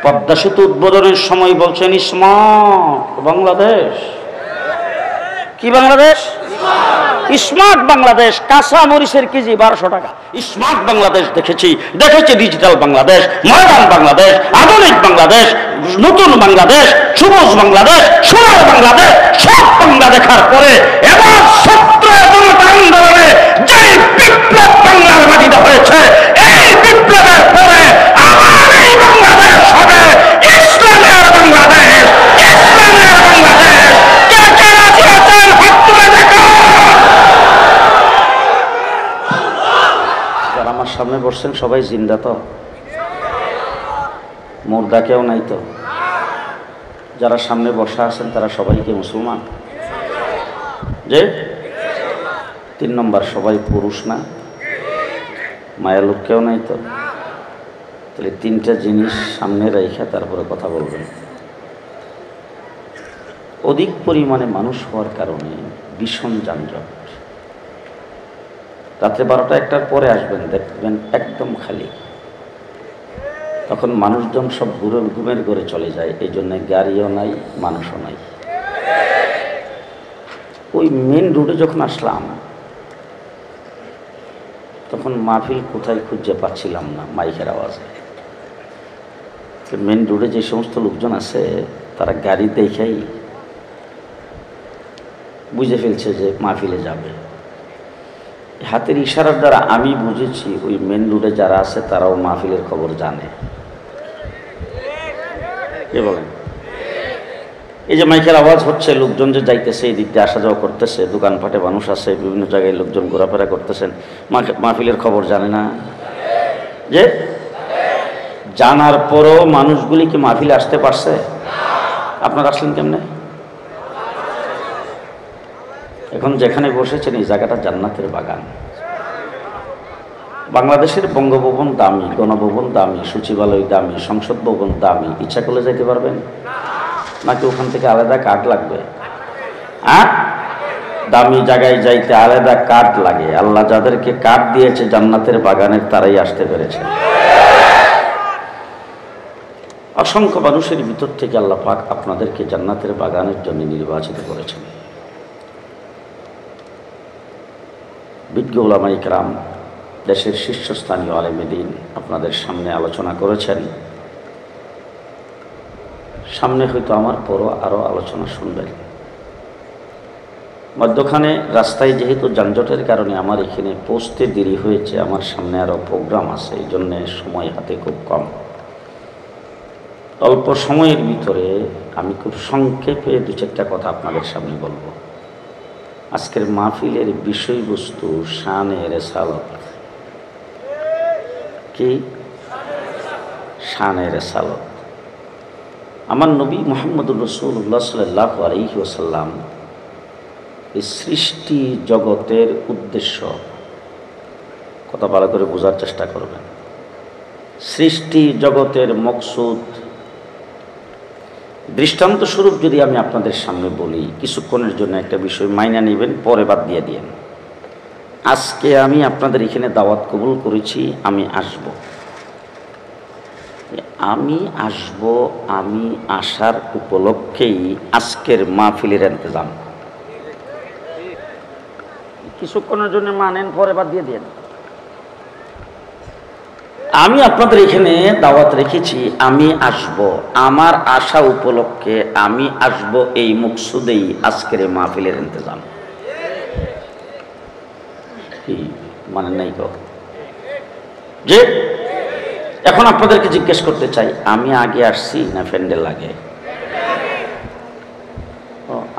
পদ্মা সেতু উদ্বোধনের সময় বলছেন স্মার্ট বাংলাদেশ। কি বাংলাদেশ? স্মার্ট বাংলাদেশ। কাঁচা মরিচের কেজি 1200 টাকা। স্মার্ট বাংলাদেশ দেখেছি ডিজিটাল বাংলাদেশ, মডার্ন বাংলাদেশ, আধুনিক বাংলাদেশ, নতুন বাংলাদেশ, সবুজ বাংলাদেশ, সোনার বাংলাদেশ, সব বাংলা দেখার পরে এবার ছাত্র জনতা আন্দোলনে যে বিপ্লব বাংলার মাটিতে হয়েছে, এই বিপ্লবের পরে আমার এই বাংলাদেশ হবে ইসলামের বাংলাদেশ, ইসলামের বাংলাদেশ। কে কে রাজি আছেন হাত তুলে দেখো। যারা আমার সামনে বসছেন সবাই জিন্দা তো? মুর্দা কেউ নাই তো? যারা সামনে বসা আছেন তারা সবাই কি মুসলমান? যে 3 নম্বর সবাই পুরুষ না? মায়া লোক কেউ নাই তো? তাহলে 3টা জিনিস সামনে রেখে তারপরে কথা বলবেন। অধিক পরিমাণে মানুষ হওয়ার কারণে ভীষণ যানজট। রাত্রে 12টা 1টার পরে আসবেন, দেখবেন একদম খালি। তখন মানুষজন সব ঘুমের ঘরে চলে যায়, এই জন্য গাড়িও নাই, মানুষও নাই। ওই মেন রোডে যখন আসলাম তখন মাহফিল কোথায় খুঁজে পাচ্ছিলাম না মাইকের আওয়াজে। মেন রোডে যে সমস্ত লোকজন আছে তারা গাড়ি দেখেই বুঝে ফেলছে যে মাহফিলে যাবে। হাতের ইশারার দ্বারা আমি বুঝেছি ওই মেন রোডে যারা আছে তারাও মাহফিলের খবর জানে। কে বলেন? এই যে মাইকের আওয়াজ হচ্ছে, লোকজন যে যাইতেছে, এই দিক দিয়ে আসা যাওয়া করতেছে, দোকানপাটে মানুষ আছে, বিভিন্ন জায়গায় লোকজন ঘোরাফেরা করতেছেন, মাহফিলের খবর জানে না? যে জানার পরও মানুষগুলি কি মাহফিলে আসতে পারছে? আপনারা আসলেন কেমনে? এখন যেখানে বসেছেন এই জায়গাটা জান্নাতের বাগান। বাংলাদেশের বঙ্গভবন দামি, গণভবন দামি, সচিবালয় দামি, সংসদ ভবন দামি। ইচ্ছা করলে যেতে পারবেন নাকি ওখান থেকে আলাদা কার্ড লাগবে? দামি জায়গায় যাইতে আলাদা কার্ড লাগে। আল্লাহ যাদেরকে কার্ড দিয়েছে জান্নাতের বাগানের তারাই আসতে পেরেছে। অসংখ্য মানুষের ভিতর থেকে আল্লাহ পাক আপনাদেরকে জান্নাতের বাগানের জন্য নির্বাচিত করেছেন। বিজ্ঞ উলামায়ে কেরাম, দেশের শীর্ষস্থানীয় আলেমে দ্বীন আপনাদের সামনে আলোচনা করেছেন। সামনে হয়তো আমার পরও আরও আলোচনা শুনবেন। মধ্যখানে রাস্তায় যেহেতু যানজটের কারণে আমার এখানে পৌঁছতে দেরি হয়েছে, আমার সামনে আরও প্রোগ্রাম আছে, এই জন্যে সময় হাতে খুব কম। অল্প সময়ের ভিতরে আমি খুব সংক্ষেপে 2-4টা কথা আপনাদের সামনে বলবো। আজকের মাহফিলের বিষয়বস্তু শানে রিসালাত। কি? শানে রিসালাত। আমার নবী মুহাম্মদুর রাসূলুল্লাহ সাল্লাল্লাহু আলাইহি ওয়াসাল্লাম এই সৃষ্টি জগতের উদ্দেশ্য, কথা ভালো করে বোঝার চেষ্টা করবেন। সৃষ্টি জগতের মকসুদ দৃষ্টান্ত স্বরূপ যদি আমি আপনাদের সামনে বলি, কিছুক্ষণের জন্য একটা বিষয় মাইনা নেবেন, পরে বাদ দিয়ে দিয়েন। আজকে আমি আপনাদের এখানে দাওয়াত কবুল করেছি, আমি আসব। আমি আসার উপলক্ষেই আজকের মাহফিলের ইন্তজাম। কিছুক্ষণের জন্য মানেন, পরে বাদ দিয়ে দিয়েন। আমি আপনাদের এখানে দাওয়াত রেখেছি, আমি আসব। আমার আশা উপলক্ষে আমি আসব, এই মকসুদেই আজকের এই মাহফিলের ইন্তজাম। কি মানে নাই গো? যে এখন আপনাদেরকে জিজ্ঞেস করতে চাই, আমি আগে আসছি না প্যান্ডেল আগে?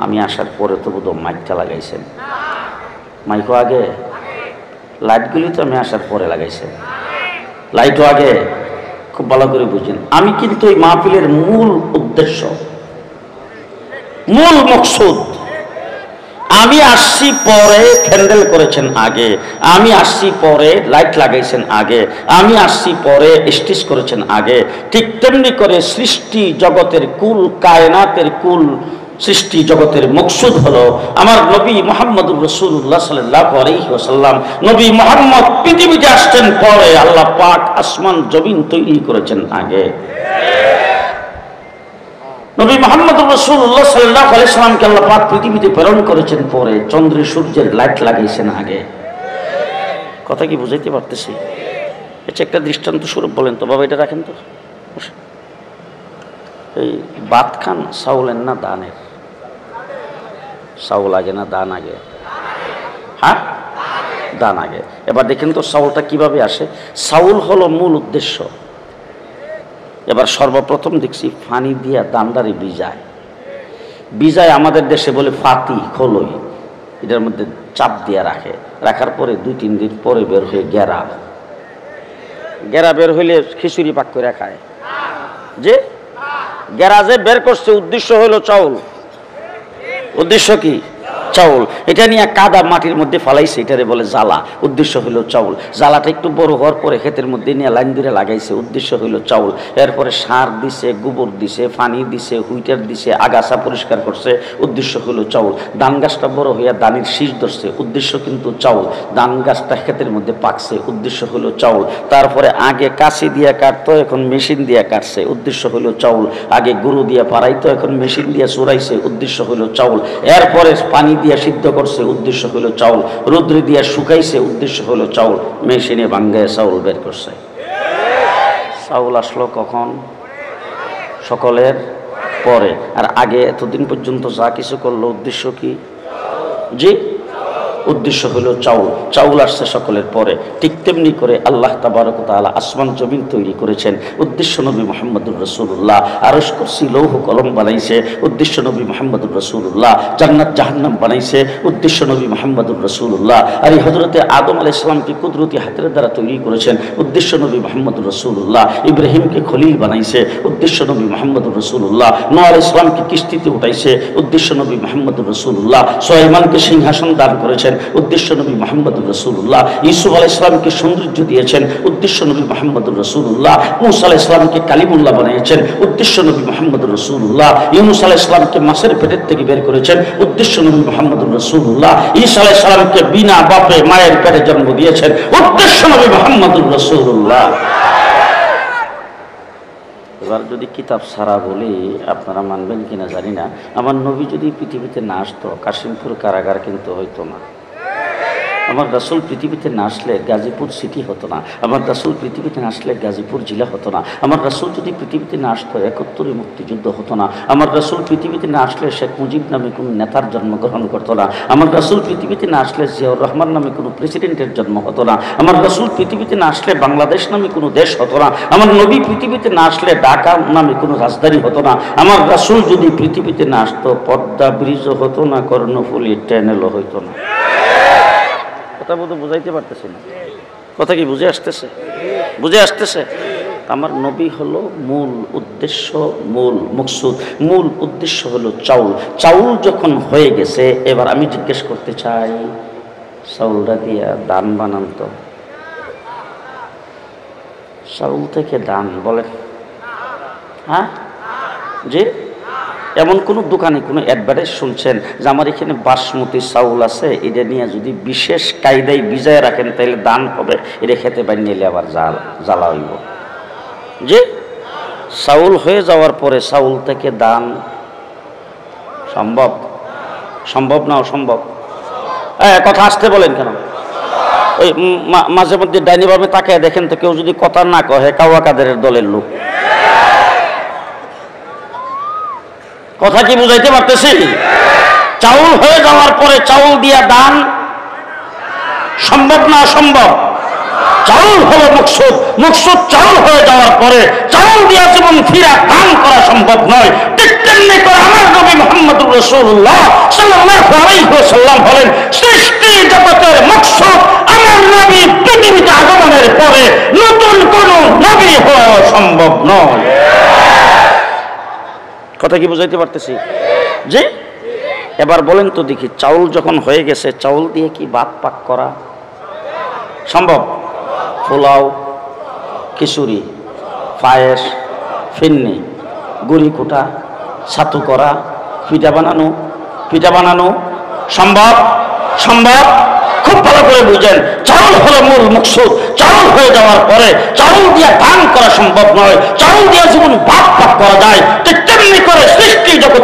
আমি আসার পরে তো বোধহয় মাইকটা লাগাইছেন। মাইকও আগে, লাইটগুলি তো আমি আসার পরে লাগাইছেন। লাইটও আগে। খুব ভালো করে বুঝেন, আমি কিন্তু এই মাহফিলের মূল উদ্দেশ্য, মূল মকসুদ, আমি আসছি পরে প্যান্ডেল করেছেন আগে, আমি আসছি পরে লাইট লাগাইছেন আগে, আমি আসছি পরে স্টেজ করেছেন আগে। ঠিক তেমনি করে সৃষ্টি জগতের কুল, কায়নাতের কুল, সৃষ্টি জগতের মকসুদ হলো আমার নবী মুহাম্মদুর রাসূলুল্লাহ সাল্লাল্লাহু আলাইহি ওয়াসাল্লাম। নবী মুহাম্মদ পৃথিবীতে আসছেন পরে, আল্লাহ পাক আসমান জমিন তৈরি করেছেন আগে। নবী মুহাম্মদ রাসূলুল্লাহ সাল্লাল্লাহু আলাইহি সাল্লামকে আল্লাহ পাক পৃথিবীতে প্রেরণ করেছেন পরে, চন্দ্রের সূর্যের লাইট লাগাইছেন আগে। কথা কি বুঝাইতে পারতেছি? এটা একটা দৃষ্টান্ত স্বরূপ বলেন তো বাবা, এটা রাখেন তো। এই ভাত খান চাউলের না দানের? চাউল আগে না দান আগে? হ্যাঁ, দান আগে। এবার দেখেন তো চাউলটা কিভাবে আসে। চাউল হলো মূল উদ্দেশ্য। এবার সর্বপ্রথম দেখছি পানি দিয়া দানদারি বিজায় আমাদের দেশে বলে ফাতি খোলই, এটার মধ্যে চাপ দিয়া রাখার পরে 2-3 দিন পরে বের হয়ে গেরা বের হইলে খিচুড়ি পাক করে খায়। যে গেরা যে বের করছে উদ্দেশ্য হলো চাউল। উদ্দেশ্য কি? চাউল। এটা নিয়ে কাদা মাটির মধ্যে ফালাইছে, এটারে বলে জ্বালা, উদ্দেশ্য হইল চাউল। জ্বালাটা একটু বড় হওয়ার পরে ক্ষেতের মধ্যে নিয়ে লাইন ধরে লাগাইছে, উদ্দেশ্য হইল চাউল। এরপরে সার দিছে, গোবর দিছে, পানি দিছে, হুইটার দিছে, আগাছা পরিষ্কার করছে, উদ্দেশ্য হইল চাউল। ধান গাছটা বড় হইয়া দানির শীষ ধরছে, উদ্দেশ্য কিন্তু চাউল। ধান গাছটা ক্ষেতের মধ্যে পাকছে, উদ্দেশ্য হইল চাউল। তারপরে আগে কাশি দিয়া কাটতো, এখন মেশিন দিয়া কাটছে, উদ্দেশ্য হইল চাউল। আগে গরু দিয়া পাড়াইতো, এখন মেশিন দিয়া চুরাইছে, উদ্দেশ্য হইল চাউল। এরপরে পানি দিয়া সিদ্ধ করছে, উদ্দেশ্য হলো চাউল। রৌদ্রে দিয়া শুকাইছে, উদ্দেশ্য হলো চাউল। মেশিনে ভাঙ্গায় চাউল বের করছে। চাউল আসলো কখন? সকলের পরে। আর আগে এতদিন পর্যন্ত যা কিছু করলো উদ্দেশ্য কি? জি, উদ্দেশ্য হলো চাউল। চাউল আসছে সকলের পরে। ঠিক তেমনি করে আল্লাহ তাবারক ওয়া তাআলা আসমান জমিন তৈরি করেছেন, উদ্দেশ্য নবী মুহাম্মদুর রাসূলুল্লাহ। আরশ কুরসি লৌহ কলম বানাইছে, উদ্দেশ্য নবী মুহাম্মদুর রাসূলুল্লাহ। জান্নাত জাহান্নাম বানাইছে, উদ্দেশ্য নবী মুহাম্মদুর রাসূলুল্লাহ। আর এই হযরতে আদম আলাইহিস সালামকে কুদরতি হাতের দ্বারা তৈরি করেছেন, উদ্দেশ্য নবী মুহাম্মদুর রাসূলুল্লাহ। ইব্রাহিমকে খলিল বানাইছে, উদ্দেশ্য নবী মুহাম্মদুর রাসূলুল্লাহ। নূহ আলাইহিস সালামকে কিস্তিতে উঠাইছে, উদ্দেশ্য নবী মুহাম্মদুর রাসূলুল্লাহ। সুলাইমানকে সিংহাসন দান করেছেন, উদ্দেশ্য নবী মুহাম্মদুর রাসূলুল্লাহ। ইউসুফ আলাইহিস সালামকে সৌন্দর্য দিয়েছেন, উদ্দেশ্য নবী মুহাম্মদুর রাসূলুল্লাহ। মূসা আলাইহিস সালামকে কালিমুল্লাহ বানিয়েছেন, উদ্দেশ্য নবী মুহাম্মদুর রাসূলুল্লাহ। ইউনূস আলাইহিস সালামকে মাছের পেটের থেকে বের করেছেন, উদ্দেশ্য নবী মুহাম্মদুর রাসূলুল্লাহ। ঈসা আলাইহিস সালামকে বিনা বাপে মায়ের পেটে জন্ম দিয়েছেন, উদ্দেশ্য নবী মুহাম্মদুর রাসূলুল্লাহ। এবার যদি কিতাব ছাড়া বলি আপনারা মানবেন কিনা জানি না, আমার নবী যদি পৃথিবীতে না আসতো কাশিমপুর কারাগার কিন্তু হইতো না। আমার রাসূল পৃথিবীতে না আসলে গাজীপুর সিটি হতো না। আমার রাসূল পৃথিবীতে না আসলে গাজীপুর জেলা হতো না। আমার রাসূল যদি পৃথিবীতে না আসতো ৭১ মুক্তিযুদ্ধ হতো না। আমার রাসূল পৃথিবীতে না আসলে শেখ মুজিব নামে কোনো নেতার জন্মগ্রহণ করতো না। আমার রাসূল পৃথিবীতে না আসলে জিয়াউর রহমান নামে কোনো প্রেসিডেন্টের জন্ম হতো না। আমার রাসূল পৃথিবীতে না আসলে বাংলাদেশ নামে কোনো দেশ হতো না। আমার নবী পৃথিবীতে না আসলে ঢাকা নামে কোনো রাজধানী হতো না। আমার রাসূল যদি পৃথিবীতে না আসতো পদ্মা ব্রিজও হতো না, কর্ণফুলী টানেলও হইতো না। কথা বলতে বুঝাইতে পারতেছি না? কথা কি বুঝে আসতেছে? বুঝে আসতেছে? আমার নবী হলো মূল উদ্দেশ্য, মূল মকসুদ। মূল উদ্দেশ্য হলো চাউল। চাউল যখন হয়ে গেছে, এবার আমি জিজ্ঞেস করতে চাই, চাউলটা দিয়া দান বানান তো? চাউল থেকে দান বলেন? হ্যাঁ, জি। এমন কোনো দোকানে কোনো অ্যাডভার্টাইজ শুনছেন যে আমার এখানে বাসমতি চাউল আছে, এটা নিয়ে যদি বিশেষ কায়দায় ভিজায় রাখেন তাহলে দান হবে, এটা খেতে পারি নিলে আবার জ্বালা হইব? যে চাউল হয়ে যাওয়ার পরে চাউল থেকে দান সম্ভব? সম্ভব না অসম্ভব? কথা আসতে বলেন কেন? ওই মাঝে মধ্যে ডাইনি বামে তাকায় দেখেন তো, কেউ যদি কথা না কহে কাওয়া কাদেরের দলের লোক। কথা কি বুঝাইতে পারতেছি? চাউল হয়ে যাওয়ার পরে চাউল দিয়া দান সম্ভব না অসম্ভব? চাউল হলো মকসুদ, মকসুদ চাউল হয়ে যাওয়ার পরে চাউল দিয়া জীবন ফিরা দান করা সম্ভব নয়। ঠিক তেমনি করে আমার নবী মুহাম্মদুর রাসূলুল্লাহ সাল্লাল্লাহু আলাইহি ওয়াসাল্লাম হলেন সৃষ্টি জগতের মকসুদ। আমার নবী পৃথিবীতে আগমনের পরে নতুন কোন নবী হওয়া সম্ভব নয়। কথা কি বুঝাইতে পারতেছি? জি। এবার বলেন তো দেখি, চাউল যখন হয়ে গেছে চাউল দিয়ে কি ভাত পাক করা সম্ভব? পোলাও, খিচুড়ি, পায়েস, ফিন্নি, গুড়ি কুটা, ছাতু করা, পিঠা বানানো সম্ভব? সম্ভব। খুব ভালো করে বুঝেন, চাউল হলো মূল মকসুদ। চাউল হয়ে যাওয়ার পরে চাউল দিয়ে দান করা সম্ভব নয়। চাউল দিয়ে যেমন ভাত পাক করা যায়, ঠিক তেমনি করে সৃষ্টি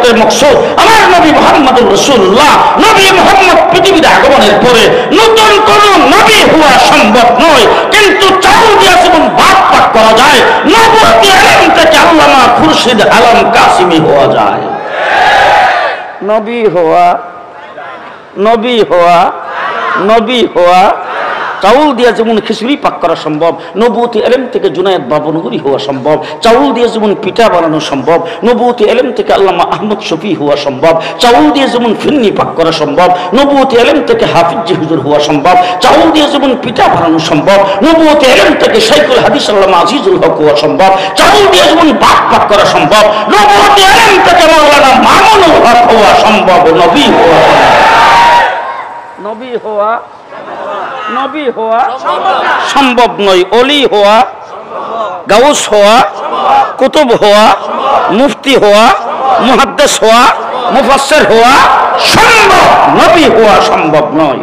শরীয়তের মকসুদ আমার নবী মুহাম্মদুর রাসূলুল্লাহ। নবী মুহাম্মদ পৃথিবীতে আগমনের পরে নতুন কোন নবী হওয়া সম্ভব নয়, কিন্তু চাউল দিয়ে যেমন ভাত পাক করা যায়, নবুয়তি ইলম থেকে আল্লামা খুরশিদ আলম কাসিমি হওয়া যায়। নবী হওয়া, নবী হওয়া, নবী হওয়া চাউল দিয়ে যেমন খিচুড়ি পাক করা সম্ভব, নবুয়তি ইলম থেকে জুনায়েদ বাবনগরী হওয়া সম্ভব। চাউল দিয়ে যেমন পিঠা বানানো সম্ভব, নবুয়তি ইলম থেকে আল্লামা আহমদ শফি হওয়া সম্ভব। চাউল দিয়ে যেমন ফিন্নি পাক করা সম্ভব, নবুয়তি ইলম থেকে হাফিজ জি হুজুর হওয়া সম্ভব। চাউল দিয়ে যেমন পিঠা বানানো সম্ভব, নবুয়তি ইলম থেকে শাইখুল হাদিস আল্লামা আজিজুল হক হওয়া সম্ভব। চাউল দিয়ে যেমন ভাত পাক করা সম্ভব, নবুয়তি ইলম থেকে মাওলানা মামুনুল হক হওয়া সম্ভব। নবী হওয়া, নবী হওয়া, নবী হওয়া সম্ভব নয়। অলি হওয়া, গাউস হওয়া, কুতুব হওয়া, মুফতি হওয়া, মুহাদ্দিস হওয়া, মুফাসসির হওয়া সম্ভব, নবী হওয়া সম্ভব নয়।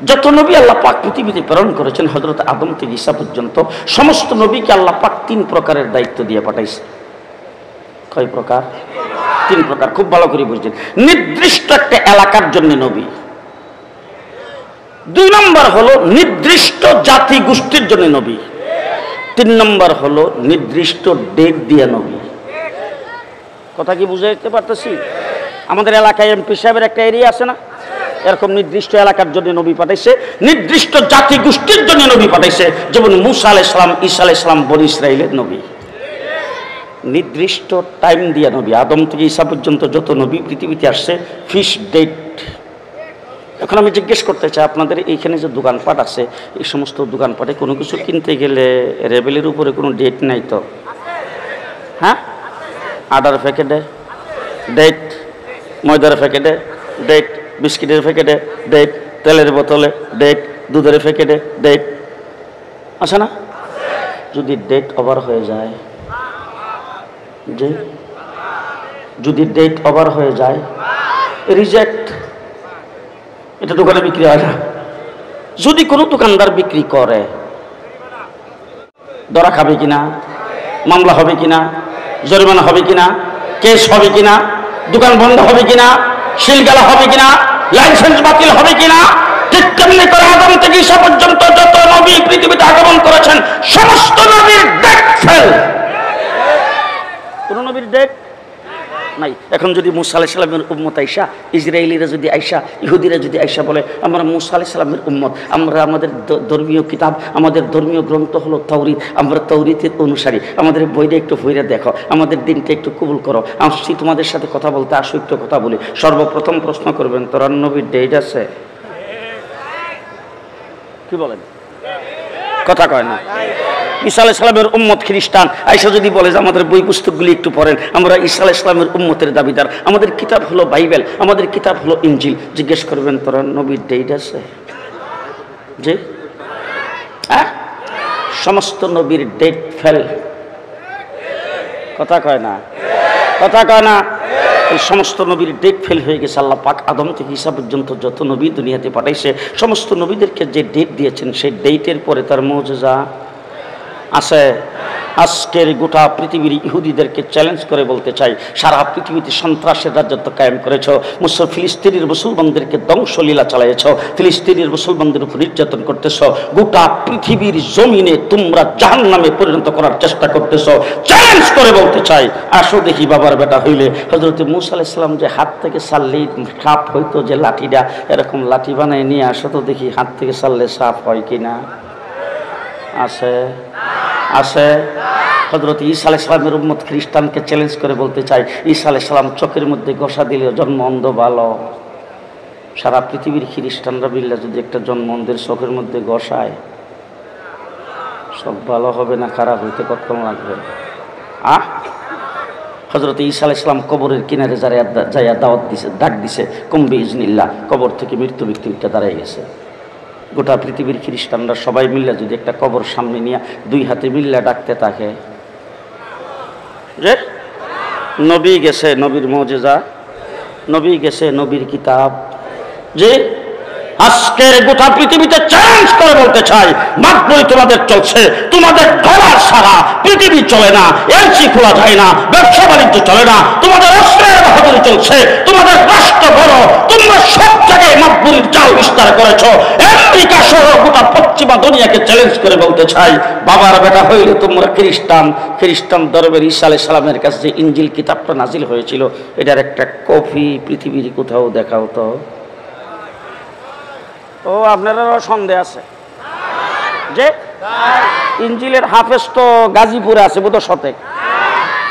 যত নবী আল্লাহ পাক পৃথিবীতে প্রেরণ করেছেন হযরত আদম থেকে ঈসা পর্যন্ত, সমস্ত নবীকে আল্লাহ পাক 3 প্রকারের দায়িত্ব দিয়ে পাঠাইছে। কয় প্রকার? 3 প্রকার। খুব ভালো করে বুঝছেন। নির্দিষ্ট একটা এলাকার জন্য নবী। 2 নম্বর হলো নির্দিষ্ট জাতি গোষ্ঠীর জন্য নবী। 3 নম্বর হলো নির্দিষ্ট ডেট দিয়ে নবী। কথা কি বুঝাইতে পারতেছি? আমাদের এলাকায় এমপি সাহেবের একটা এরিয়া আছে না, এরকম নির্দিষ্ট এলাকার জন্য নবী পাঠাইছে, নির্দিষ্ট জাতি গোষ্ঠীর জন্য নবী পাঠাইছে। যেমন মূসা আলাইহিস সালাম, ঈসা আলাইহিস সালাম বনী ইসরাইলের নবী। নির্দিষ্ট টাইম দিয়ে নবী। আদম থেকে ঈসা পর্যন্ত যত নবী পৃথিবীতে আসছে, ফিক্স ডেট। এখন আমি জিজ্ঞেস করতে চাই, আপনাদের এইখানে যে দোকানপাট আছে, এই সমস্ত দোকানপাটে কোনো কিছু কিনতে গেলে লেবেলের উপরে কোনো ডেট নাই তো? হ্যাঁ, আটার প্যাকেটে ডেট, ময়দার প্যাকেটে ডেট, বিস্কিটের প্যাকেটে ডেট, তেলের বোতলে ডেট, দুধের প্যাকেটে ডেট আছে না? যদি ডেট ওভার হয়ে যায়, যে যদি ডেট ওভার হয়ে যায়, রিজেক্ট। এটা দোকানে বিক্রি হয় না। যদি কোনো দোকানদার বিক্রি করে, ধরা খাবে কিনা, মামলা হবে কিনা, জরিমানা হবে কিনা, কেস হবে কিনা, দোকান বন্ধ হবে কিনা, সিলগালা হবে কিনা, লাইসেন্স বাতিল হবে কিনা, ঠিক তেমনি করে আদম থেকে ঈসা পর্যন্ত যত নবী পৃথিবীতে আগমন করেছেন, সমস্ত নবীর ডেট ফেল। কোন নবীর ডেট নাই। এখন যদি মূসা আলাইহিস সালামের উম্মত আইসা, ইসরায়েলিরা যদি আইসা, ইহুদিরা যদি আইসা বলে আমরা মূসা আলাইহিস সালামের উম্মত, আমরা আমাদের ধর্মীয় কিতাব, আমাদের ধর্মীয় গ্রন্থ হলো তাওরীত, আমরা তাওরীতের অনুসারী, আমাদের বইটা একটু বইরা দেখো, আমাদের দিনটা একটু কবুল করো, আসছি তোমাদের সাথে কথা বলতে, আসো একটু কথা বলি। সর্বপ্রথম প্রশ্ন করবেন, তোর নবীর ডেট আছে? কি বলেন? কথা কয় না। ঈসা আলাইহিস সালামের উম্মত খ্রিস্টান আইসা যদি বলে যে আমাদের বই পুস্তকগুলি একটু পড়েন, আমরা ঈসা আলাইহিস সালামের উম্মতের দাবিদার, আমাদের কিতাব হলো বাইবেল, আমাদের কিতাব হলো ইনজিল, জিজ্ঞেস করবেন তোর নবীর ডেট আছে? যে সমস্ত নবীর ডেট ফেল। কথা কয় না, কথা কয় না। এই সমস্ত নবীর ডেট ফেল হয়ে গেছে। আল্লাহ পাক আদম থেকে ঈসা পর্যন্ত যত নবী দুনিয়াতে পাঠাইছে, সমস্ত নবীদেরকে যে ডেট দিয়েছেন, সেই ডেটের পরে তার মুজিজা আছে। আজকের গোটা পৃথিবীর ইহুদিদেরকে চ্যালেঞ্জ করে বলতে চাই, সারা পৃথিবীতে সন্ত্রাসের রাজত্ব কায়েম করেছ, ফিলিস্তিনের মুসলমানদেরকে ধ্বংসলীলা চালাইছ, ফিলিস্তিনের মুসলমানদের উপর নির্যাতন করতেছ, গোটা পৃথিবীর জমিনে তোমরা জাহান্নামে পরিণত করার চেষ্টা করতেছ। চ্যালেঞ্জ করে বলতে চাই, আসো দেখি বাবার বেটা হইলে হযরত মূসা আলাইহিস সালাম যে হাত থেকে ছাড়লেই সাপ হইতো, যে লাঠিটা এরকম লাঠি বানায় নিয়ে আসো তো দেখি হাত থেকে ছাড়লে সাপ হয় কিনা। আছে আছে। হযরত ঈসা আলাইহিস সালামের উম্মত খ্রিস্টানকে চ্যালেঞ্জ করে বলতে চাই, ঈসা আলাইহিস সালাম চোখের মধ্যে ঘষা দিলেও জন্ম অন্ধ ভালো। সারা পৃথিবীর খ্রিস্টানরা মিল্লা যদি একটা জন্ম অন্ধের চোখের মধ্যে ঘষায়, সব ভালো হবে না খারাপ হইতে কতক্ষণ লাগবে? হযরত ঈসা আলাইহিস সালাম কবরের কিনারে যাইয়া দাওয়াত দিছে, ডাক দিছে, কুম্বি ইজনিল্লাহ, কবর থেকে মৃত্যু ব্যক্তিটা দাঁড়ায় গেছে। গোটা পৃথিবীর খ্রিস্টানরা সবাই মিল্লা যদি একটা কবর সামনে নিয়ে 2 হাতে মিল্লা ডাকতে থাকে যে নবী গেছে, নবীর মুজিজা, নবী গেছে, নবীর কিতাব, যে আজকের গোটা পৃথিবীতে চ্যালেঞ্জ করে বলতে চাই, মাত্রই তোমাদের চলছে। তোমাদের ডলার ছাড়া পৃথিবী চলে না, এলসি খোলা যায় না, ব্যবসা বাণিজ্য চলে না, তোমাদের অস্ত্রের বাহাদুরি চলছে, তোমাদের রাষ্ট্র বড়, তোমরা সব জায়গায় মাতবুরির জাল বিস্তার করেছো। আমেরিকা সহ গোটা পশ্চিমা দুনিয়াকে চ্যালেঞ্জ করে বলতে চাই, বাবার বেটা হইলে তোমরা খ্রিস্টান ধর্মের ঈসা আলাইহিস সালামের কাছে যে ইনজিল কিতাবটা নাজিল হয়েছিল, এটার একটা কপি পৃথিবীর কোথাও দেখাও তো। ও আপনারাও সন্দেহ আছে যে ইনজিলের হাফেজ তো গাজীপুরে আছে, বোধ শতেক,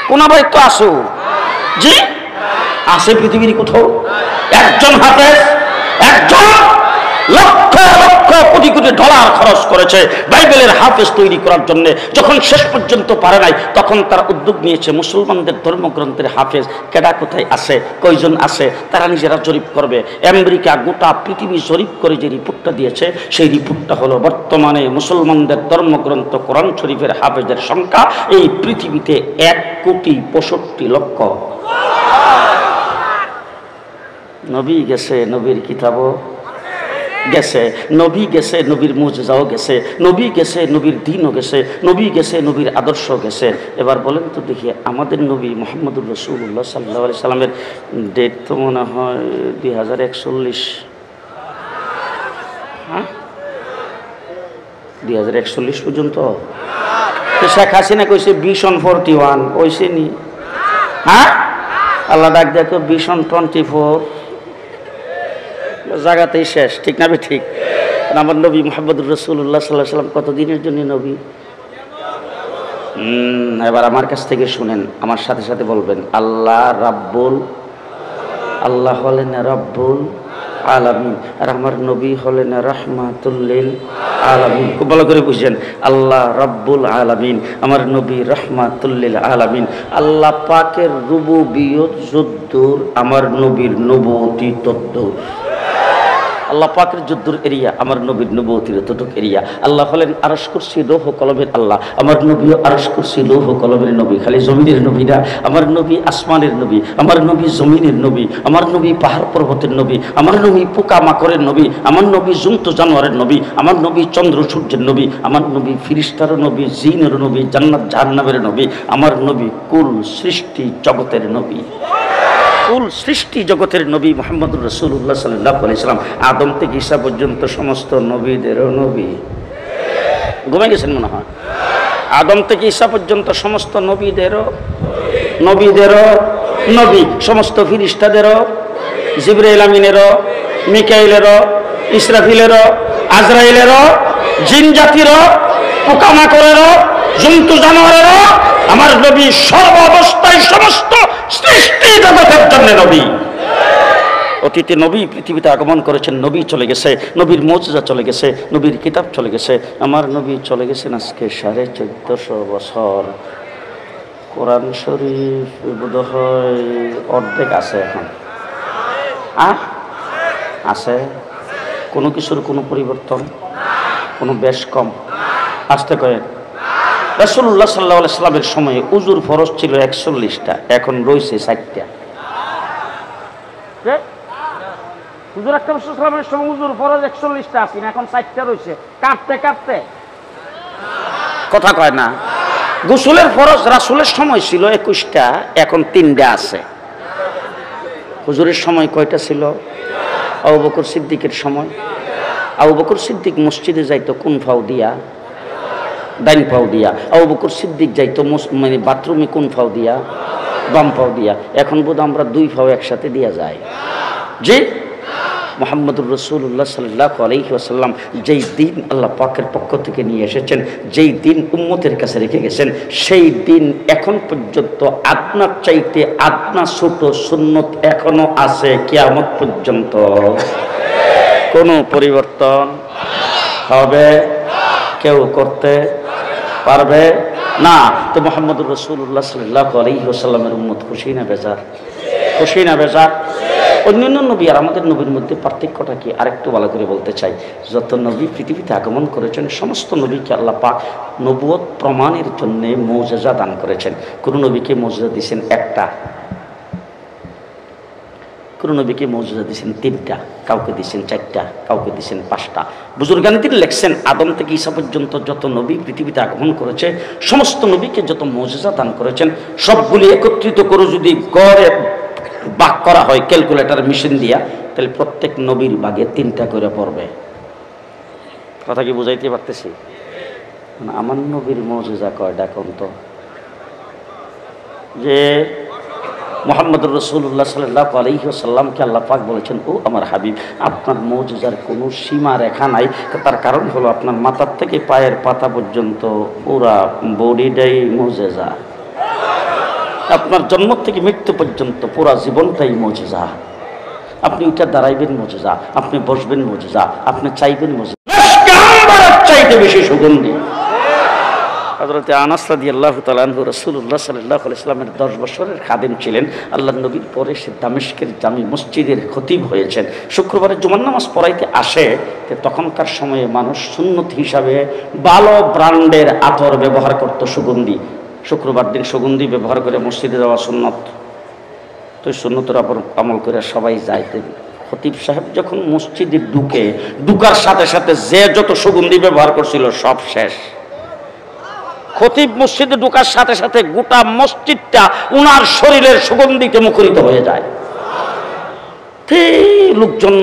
কোনাবাড়ি তো আসো জি আছে পৃথিবীর কোথাও একজন হাফেজ, একজন লক্ষ লক্ষ কোটি কোটি ডলার খরচ করেছে বাইবেলের হাফেজ তৈরি করার জন্য। যখন শেষ পর্যন্ত পারে নাই, তখন তারা উদ্যোগ নিয়েছে মুসলমানদের ধর্মগ্রন্থের হাফেজ কেডা কোথায় আছে, কয়জন আছে, তারা নিজেরা জরিপ করবে। আমেরিকা গোটা পৃথিবী জরিপ করে যে রিপোর্টটা দিয়েছে, সেই রিপোর্টটা হলো বর্তমানে মুসলমানদের ধর্মগ্রন্থ কোরআন শরীফের হাফেজের সংখ্যা এই পৃথিবীতে 1,65,00,000। নবী গেছে, নবীর কিতাবও গেছে, নবী গেছে, নবীর মুজিজাও গেছে, নবী গেছে, নবীর দ্বীনও গেছে, নবী গেছে, নবীর আদর্শ গেছে। এবার বলেন তো দেখি, আমাদের নবী মুহাম্মদুর রাসূলুল্লাহ সাল্লাল্লাহু আলাইহি সাল্লামের ডেট তো মনে হয় 2041। হ্যাঁ 2041 পর্যন্ত। শেখ হাসিনা কইছে ভিশন 41 ওইসে নি। হ্যাঁ আল্লাহ ডাক দেখো ভিশন 24 জায়গাতেই শেষ, ঠিক না? ঠিক। আমার নবী মুহাম্মদুর রাসূলুল্লাহ সাল্লাল্লাহু আলাইহি সাল্লাম কতদিনের জন্য নবী? এবার আমার কাছ থেকে শুনেন, আমার সাথে সাথে বলবেন আল্লাহ রাব্বুল, আল্লাহ হলেন রাব্বুল আলামিন, আর আমার নবী হলেন রাহমাতুল লিল আলামিন। খুব ভালো করে বুঝছেন, আল্লাহ রাব্বুল আলামিন, আমার নবী রাহমাতুল লিল আলামিন। আল্লাহ পাকের রুবুবিয়ত যদ্দুর, আমার নবীর নবুয়তি তদ্দুর। আল্লাহ পাকের যদ্দুর এরিয়া, আমার নবীর নবুয়তির ততটুক এরিয়া। আল্লাহ হলেন আরশ কুরসি লৌহ কলমের আল্লাহ, আমার নবীও আরশ কুরসি লৌহ কলমের নবী। খালি জমিনের নবী না, আমার নবী আসমানের নবী, আমার নবী জমিনের নবী, আমার নবী পাহাড় পর্বতের নবী, আমার নবী পোকা মাকড়ের নবী, আমার নবী জন্তু জানোয়ারের নবী, আমার নবী চন্দ্র সূর্যের নবী, আমার নবী ফিরিস্তার নবী, জিনের নবী, জান্নাত জাহান্নামের নবী, আমার নবী কুল সৃষ্টি জগতের নবী, কুল সৃষ্টি জগতের নবী মুহাম্মদুর রাসূলুল্লাহ সাল্লাল্লাহু আলাইহি সাল্লাম। আদম থেকে ঈসা পর্যন্ত সমস্ত নবীদেরও নবী। ঘুমে গেছেন মনে হয়? আদম থেকে ঈসা পর্যন্ত সমস্ত নবীদেরও নবী, সমস্ত ফিরিস্তাদেরও, জিবরাইল আমিনেরও, মিকাইলেরও, ইসরাফিলেরও, আজরাইলেরও, জিন জাতিরও, পোকামাকড়েরও, জন্তু জানোয়ারেরও, আমার নবী সর্ব অবস্থায় সমস্ত সৃষ্টি জগতের জন্য নবী। অতীতে নবী পৃথিবীতে আগমন করেছেন, নবী চলে গেছে, নবীর মুজিজা চলে গেছে, নবীর কিতাব চলে গেছে। আমার নবী চলে গেছেন আজকে 1450 বছর। কোরআন শরীফ বোধহয় অর্ধেক আছে এখন। আছে কোনো কিছুর কোনো পরিবর্তন, কোনো বেশ কম আসতে কয়েক। রাসূলুল্লাহ সাল্লাল্লাহু আলাইহি সাল্লামের সময়ে উজুর ফরজ ছিল 41টা, এখন রয়েছে 4টা। হুজুর আকরাম সাল্লাল্লাহু আলাইহি সাল্লামের সময় উজুর ফরজ 41টা আছে, এখন 4টা রয়েছে। কাটতে কথা কয় না। গোসলের ফরজ রাসূলের সময় ছিল 21টা, এখন 3টা আছে। হুজুরের সময় কয়টা ছিল? আবু বকর সিদ্দিকের সময়, আবু বকর সিদ্দিক মসজিদে যাইতো কোন ফাও দিয়া? ডাইন পাও দিয়া। আবু বকর সিদ্দিক যাইতো মানে বাথরুমে কোন ফাও দিয়া? বাম পাও দিয়া। এখন বোধ আমরা 2 ফাও একসাথে দিয়া যায়। জি মুহাম্মদুর রাসূলুল্লাহ সাল্লাল্লাহু আলাইহি ওয়াসাল্লাম যেই দিন আল্লাহ পাকের পক্ষ থেকে নিয়ে এসেছেন, যেই দিন উম্মতের কাছে রেখে গেছেন, সেই দিন এখন পর্যন্ত আপনার চাইতে আপনা ছোট সুন্নত এখনো আছে কিয়ামত পর্যন্ত। কোনো পরিবর্তন হবে কেউ করতে পারবে না। তো মুহাম্মদুর রাসূলুল্লাহ সাল্লাল্লাহু আলাইহি ওয়াসাল্লামের উম্মত খুশি না বেজার? খুশি না বেজার? অন্যান্য নবী আর আমাদের নবীর মধ্যে পার্থক্যটা কি আরেকটু ভালো করে বলতে চাই। যত নবী পৃথিবীতে আগমন করেছেন, সমস্ত নবীকে আল্লাহ পাক নবুয়ত প্রমাণের জন্য মুজিজা দান করেছেন। কোন নবীকে মুজিজা দিয়েছেন একটা, কোন নবীকে মৌজুজা দিয়েছেন 3টা, কাউকে দিয়েছেন 4টা, কাউকে দিয়েছেন 5টা। বুজুর্গানি তিনি লেখছেন আদম থেকে ঈসা পর্যন্ত যত নবী পৃথিবীতে আগমন করেছে সমস্ত নবীকে যত মৌজুজা দান করেছেন সবগুলি একত্রিত করে যদি গড়ে ভাগ করা হয় ক্যালকুলেটর মেশিন দিয়া, তাহলে প্রত্যেক নবীর ভাগে 3টা করে পড়বে। কথা কি বুঝাইতে পারতেছি? আমার নবীর মৌজুজা কয়টা কোন তো? যে মুহাম্মদুর রাসূলুল্লাহ সাল্লাল্লাহু আলাইহি ওয়াসাল্লামকে আল্লাহ পাক বলেছেন, ও আমার হাবিব, আপনার মৌজুজার কোনো সীমা রেখা নাই। তার কারণ হলো আপনার মাথার থেকে পায়ের পাতা পর্যন্ত পুরা বডিটাই মৌজুজা। আপনার জন্ম থেকে মৃত্যু পর্যন্ত পুরা জীবনটাই মৌজুজা। আপনি ওইটা দাঁড়াইবেন মৌজুজা, আপনি বসবেন মৌজুজা, আপনি চাইবেন মৌজুজা। চাইতে বেশি সুগন্ধি। হযরত আনাস রাদিয়াল্লাহু তাআলা আনহু রাসূলুল্লাহ সাল্লাল্লাহু আলাইহি ওয়াসাল্লামের 10 বছরের খাদেম ছিলেন। আল্লাহর নবীর পরে সে দামেস্কের জামি মসজিদের খতিব হয়েছেন। শুক্রবারে জুমার নামাজ পড়াইতে আসে, তখনকার সময়ে মানুষ সুন্নত হিসাবে ভালো ব্র্যান্ডের আতর ব্যবহার করত, সুগন্ধি। শুক্রবার দিন সুগন্ধি ব্যবহার করে মসজিদে যাওয়া সুন্নত। তো সুন্নতের উপর আমল করে সবাই যাইতেন। খতিব সাহেব যখন মসজিদে ঢুকার সাথে সাথে যে যত সুগন্ধি ব্যবহার করছিল সব শেষ। খতিব মসজিদে ঢোকার সাথে সাথে গোটা মসজিদটা উনার শরীরের সুগন্ধিতে মুখরিত হয়ে যায়। লোকজন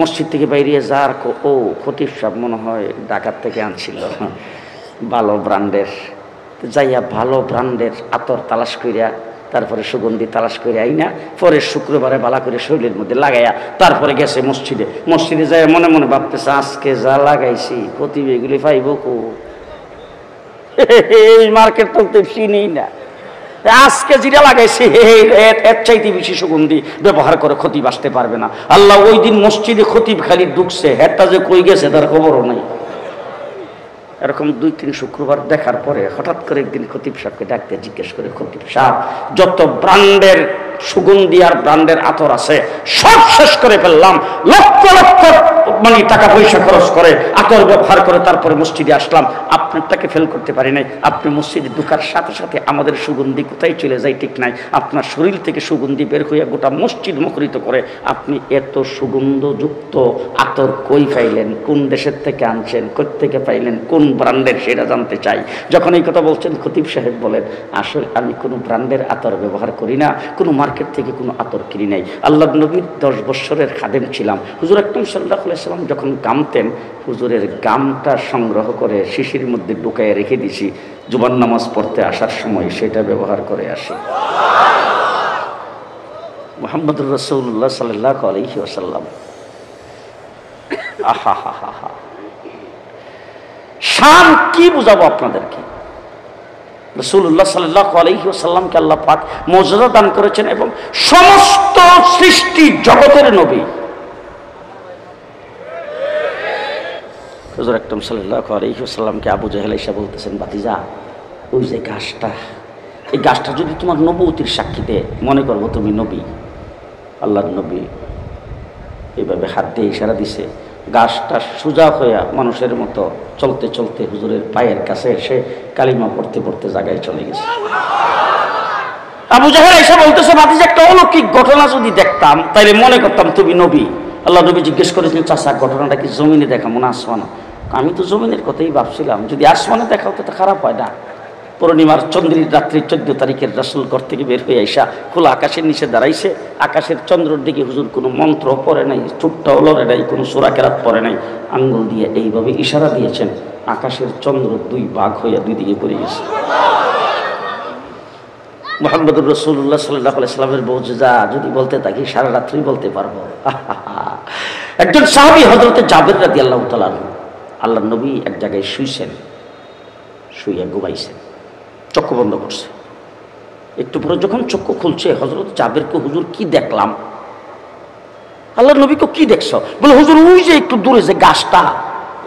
মসজিদ থেকে বাইরে যার, ও খতিব সাহেব মনে হয় ঢাকার থেকে আনছিল ভালো ব্র্যান্ডের। যাইয়া ভালো ব্র্যান্ডের আতর তালাশ করিয়া, তারপরে সুগন্ধি তালাশ করে আইনা পরে শুক্রবারে বালা করে শরীরের মধ্যে লাগাইয়া তারপরে গেছে মসজিদে যাই মনে মনে ভাবতেছে, আজকে যা লাগাইছি খতিব এগুলি পাইব কো? এই মার্কেট তো চিনি না, আজকে যেটা লাগাইছে এর চাইতে বেশি সুগন্ধি ব্যবহার করে খতিব আসতে পারবে না। আল্লাহ ওই দিন মসজিদে খতিব খালি ঢুকছে, হেডটা যে কই গেছে তার খবরও নাই। এরকম 2-3 শুক্রবার দেখার পরে হঠাৎ করে একদিন খতিব সাহেবকে ডাকতে জিজ্ঞেস করে, খতিব সাহেব, যত ব্র্যান্ডের সুগন্ধি আর ব্র্যান্ডের আতর আছে সব শেষ করে ফেললাম, লক্ষ লক্ষ মানে টাকা পয়সা খরচ করে আতর ব্যবহার করে তারপরে মসজিদে আসলাম, আপনারটাকে ফেল করতে পারি নাই। আপনি মসজিদে ঢোকার সাথে সাথে আমাদের সুগন্ধি কোথায় চলে যায় ঠিক নাই, আপনার শরীর থেকে সুগন্ধি বের হইয়া গোটা মসজিদ মুখরিত করে। আপনি এত সুগন্ধযুক্ত আতর কই পাইলেন, কোন দেশের থেকে আনছেন, কোত্থেকে পাইলেন, কোন ব্র্যান্ডের, সেটা জানতে চাই। যখন এই কথা বলছেন খতিব সাহেব বলেন, আসলে আমি কোনো ব্র্যান্ডের আতর ব্যবহার করি না, কোনো মার্কেট থেকে কোনো আতর কিনি নাই। আল্লাহর নবীর 10 বছরের খাদেম ছিলাম। হুজুর আকরাম সাল্লাল্লাহু আলাইহি ওয়াসাল্লাম যখন গামতেন, হুজুরের গামটা সংগ্রহ করে শিশির মধ্যে ঢুকায় রেখে দিছি, জুমার নামাজ পড়তে আসার সময় সেটা ব্যবহার করে আসি। মুহাম্মদুর রাসূলুল্লাহ সাল্লাল্লাহু আলাইহি ওয়াসাল্লাম, আহা হা হা হা, শান কি বুঝাবো আপনাদেরকে। রাসূলুল্লাহ সাল্লাল্লাহু আলাইহি ওয়াসাল্লামকে আল্লাহ পাক মর্যাদা দান করেছেন এবং সমস্ত সৃষ্টি জগতের নবী। হুজুর আকরাম সাল্লাল্লাহু আলাইহি ওয়াসাল্লামকে আবু জাহেল এসে বলতেছেন, ভাতিজা, ওই যে গাছটা, এই গাছটা যদি তোমার নবুয়তির সাক্ষী দেয়, মনে করবো তুমি নবী। আল্লাহর নবী এইভাবে হাত দিয়ে ইশারা দিছে, গাছটা সোজা হইয়া মানুষের মতো চলতে চলতে হুজুরের পায়ের কাছে এসে কালিমা পড়তে পড়তে জায়গায় চলে গেছে। আবু জাহেল এসে বলতেছে, ভাতিজা, একটা অলৌকিক ঘটনা যদি দেখতাম তাইলে মনে করতাম তুমি নবী। আল্লাহ নবী জিজ্ঞেস করেছেন, চাচা, ঘটনাটা কি জমিনে দেখা মনে আসমানে? আমি তো জমিনের কথাই ভাবছিলাম, যদি আসমানে দেখাও তো খারাপ হয় না। পূর্ণিমার চন্দ্রের রাত্রি 14 তারিখের রাসূল ঘর থেকে বের হয়ে আইসা খোলা আকাশের নিচে দাঁড়াইছে। আকাশের চন্দ্রের দিকে হুজুর কোনো মন্ত্র পড়ে নাই, চুটটাও লড়ে নাই, কোনো সূরা কেরাত পড়ে নাই, আঙ্গুল দিয়ে এইভাবে ইশারা দিয়েছেন, আকাশের চন্দ্র 2 ভাগ হইয়া 2 দিকে পড়ে গেছে। মুহাম্মদুর রাসূলুল্লাহ সাল্লাল্লাহু আলাইহি ওয়াসাল্লামের মুজিজা যদি বলতে থাকি সারা রাত্রি বলতে পারবো। একজন সাহাবী হযরত জাবের রাদিয়াল্লাহু তাআলা, আল্লাহর নবী এক জায়গায় শুইছেন, শুইয়া ঘুমাইছেন, চক্ষু বন্ধ করছে। একটু পরে যখন চক্ষু খুলছে, হযরত জাবেরকে, হুজুর কি দেখলাম? আল্লাহর নবীকে, কি দেখছো? বলে, হুজুর ওই যে একটু দূরে যে গাছটা,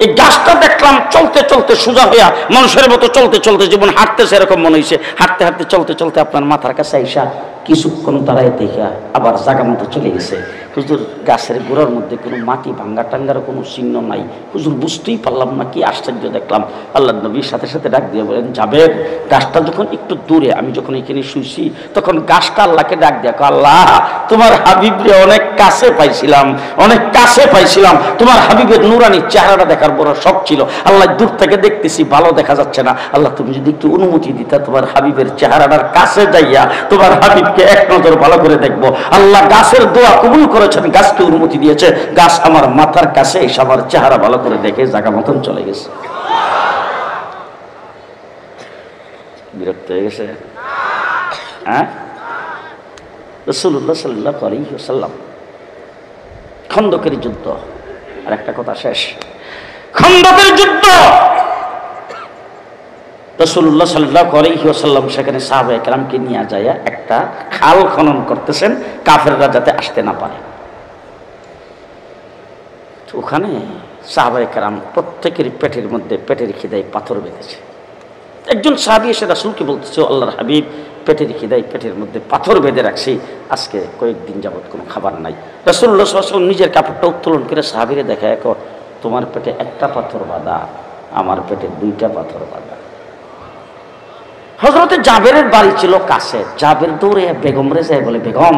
এই গাছটা দেখলাম চলতে চলতে সোজা হইয়া মানুষের মতো চলতে চলতে যেমন হাঁটতেছে এরকম মনে হয়েছে, হাঁটতে হাঁটতে চলতে চলতে আপনার মাথার কাছে আইসা কিছুক্ষণ দাঁড়ায় দেখা আবার জায়গা মতো চলে গেছে। হুজুর গাছের গোড়ার মধ্যে কোনো মাটি ভাঙ্গা টাঙ্গার কোনো চিহ্ন নাই। হুজুর বুঝতেই পারলাম না, কি আশ্চর্য দেখলাম। আল্লাহ নবীর সাথে সাথে ডাক দিয়ে বলেন, জাবের, গাছটা যখন একটু দূরে, আমি যখন এখানে শুইছি তখন গাছটা আল্লাহকে ডাক দিয়ে, আল্লাহ তোমার হাবিবরে অনেক কাছে পাইছিলাম, অনেক কাছে পাইছিলাম, তোমার হাবিবের নুরানি চেহারাটা দেখার বড় শখ ছিল। আল্লাহ দূর থেকে দেখতেছি, ভালো দেখা যাচ্ছে না। আল্লাহ তুমি যদি একটু অনুমতি দিতা, তোমার হাবিবের চেহারাটার কাছে যাইয়া তোমার হাবিবকে এক নজর ভালো করে দেখবো। আল্লাহ গাছের দোয়া কবুল করেছেন, গাছকে অনুমতি দিয়েছে। গাছ আমার মাথার কাছে এসে আমার চেহারা ভালো করে দেখে জায়গা মতন চলে গেছে। বিরক্ত হয়ে গেছে? হ্যাঁ, রাসূলুল্লাহ সাল্লাল্লাহু আলাইহি ওয়াসাল্লাম খন্দকের যুদ্ধ, আর একটা কথা শেষ, খন্দকের যুদ্ধ, রাসূলুল্লাহ সাল্লাল্লাহু আলাইহি ওয়াসাল্লাম সেখানে সাহাবায়ে কেরামকে নিয়ে যায় একটা খাল খনন করতেছেন, কাফেররা যাতে আসতে না পারে। ওখানে সাহাবায়ে কেরাম প্রত্যেকের পেটের মধ্যে, পেটের খিদায় পাথর বেঁধেছে। একজন সাহাবী এসে রাসূলকে বলতেছে, আল্লাহর হাবিব, পেটের খিদায় পেটের মধ্যে পাথর বেঁধে রাখছি, আজকে কয়েকদিন যাবত কোনো খাবার নাই। রাসূলুল্লাহ সাল্লাল্লাহু আলাইহি ওয়াসাল্লাম নিজের কাপড়টা উত্তোলন করে সাহাবীরে দেখায়, তোমার পেটে একটা পাথর বাঁধা, আমার পেটে দুইটা পাথর বাঁধা। হযরতে জাবেরের বাড়ি ছিল কাছে। জাবের দৌড়ে বেগম রে যায়, বলে, বেগম,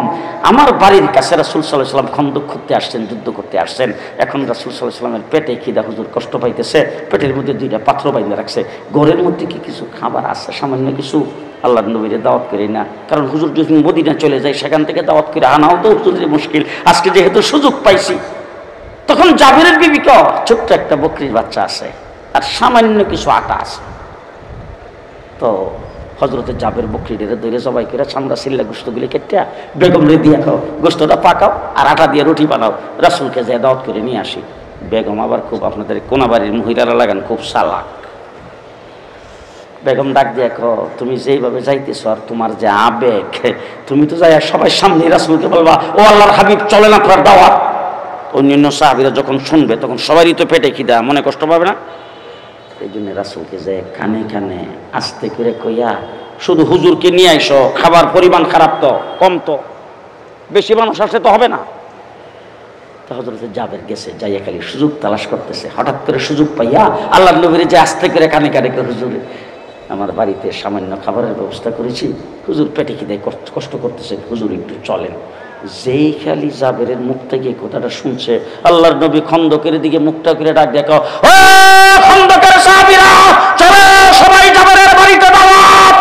আমার বাড়ির কাছে রাসূল সাল্লাল্লাহু আলাইহি ওয়াসাল্লাম খন্দক করতে আসছেন, যুদ্ধ করতে আসছেন। এখন রাসূল সাল্লাল্লাহু আলাইহি ওয়াসাল্লামের পেটে খিদা, হুজুর কষ্ট পাইতেছে, পেটের মধ্যে দুইটা পাথর বাইন্ধে রাখছে। ঘরের মধ্যে কি কিছু খাবার আছে? সামান্য কিছু। আল্লাহর নবীরে দাওয়াত করি না, কারণ হুজুর যদি মদিনা চলে যায়, সেখান থেকে দাওয়াত করে আনাও তো হুজুরের মুশকিল। আজকে যেহেতু সুযোগ পাইছি, তখন জাবেরের বিবি কয়, ছোট্ট একটা বকরির বাচ্চা আছে আর সামান্য কিছু আটা আছে। তো হযরতে জাবের বকরিটারে ধরে জবাই করে চামড়া সিল্লা গোশতগুলি কেটে বেগম রে দিয়ে খাও, গোশতটা পাকাও আর আটা দিয়ে রুটি বানাও, রাসূলকে যে দাওয়াত করে নিয়ে আসি। বেগম আবার খুব, আপনাদের কোনাবাড়ির মহিলারা লাগান খুব চালাক। বেগম ডাক দিয়ে, তুমি যেইভাবে যাইতেছো আর তোমার যে আবেগ, তুমি তো যাই সবাই সামনে রাসূলকে বলবা, ও আল্লাহর হাবিব, চলেন আপনার দাওয়াত। অন্যান্য সাহাবীরা যখন শুনবে তখন সবারই তো পেটে খিদা, মনে কষ্ট পাবে না? এই জন্য রাসূলকে যে কানে কানে আস্তে করে কইয়া, শুধু হুজুরকে নিয়ে আইসো, খাবার পরিমাণ খারাপ, তো কম, তো বেশি মানুষ আসলে তো হবে না। তো হযরতে জাবের গেছে, যাইয়া খালি সুযোগ তালাশ করতেছে। হঠাৎ করে সুযোগ পাইয়া আল্লাহর নবীর যে আস্তে করে কানে কানে, হুজুর আমার বাড়িতে সামান্য খাবারের ব্যবস্থা করেছি, হুজুর পেটে খিদায় কষ্ট করতেছে, হুজুর একটু চলেন। যেই খালি জাবেরের মুখ থেকে কথাটা শুনছে, আল্লাহর নবী খন্দকের দিকে মুখটা করে ডাক দেখো, ও খন্দকের সাহাবীরা, চলো সবাই জাবেরের বাড়িতে দাওয়াত।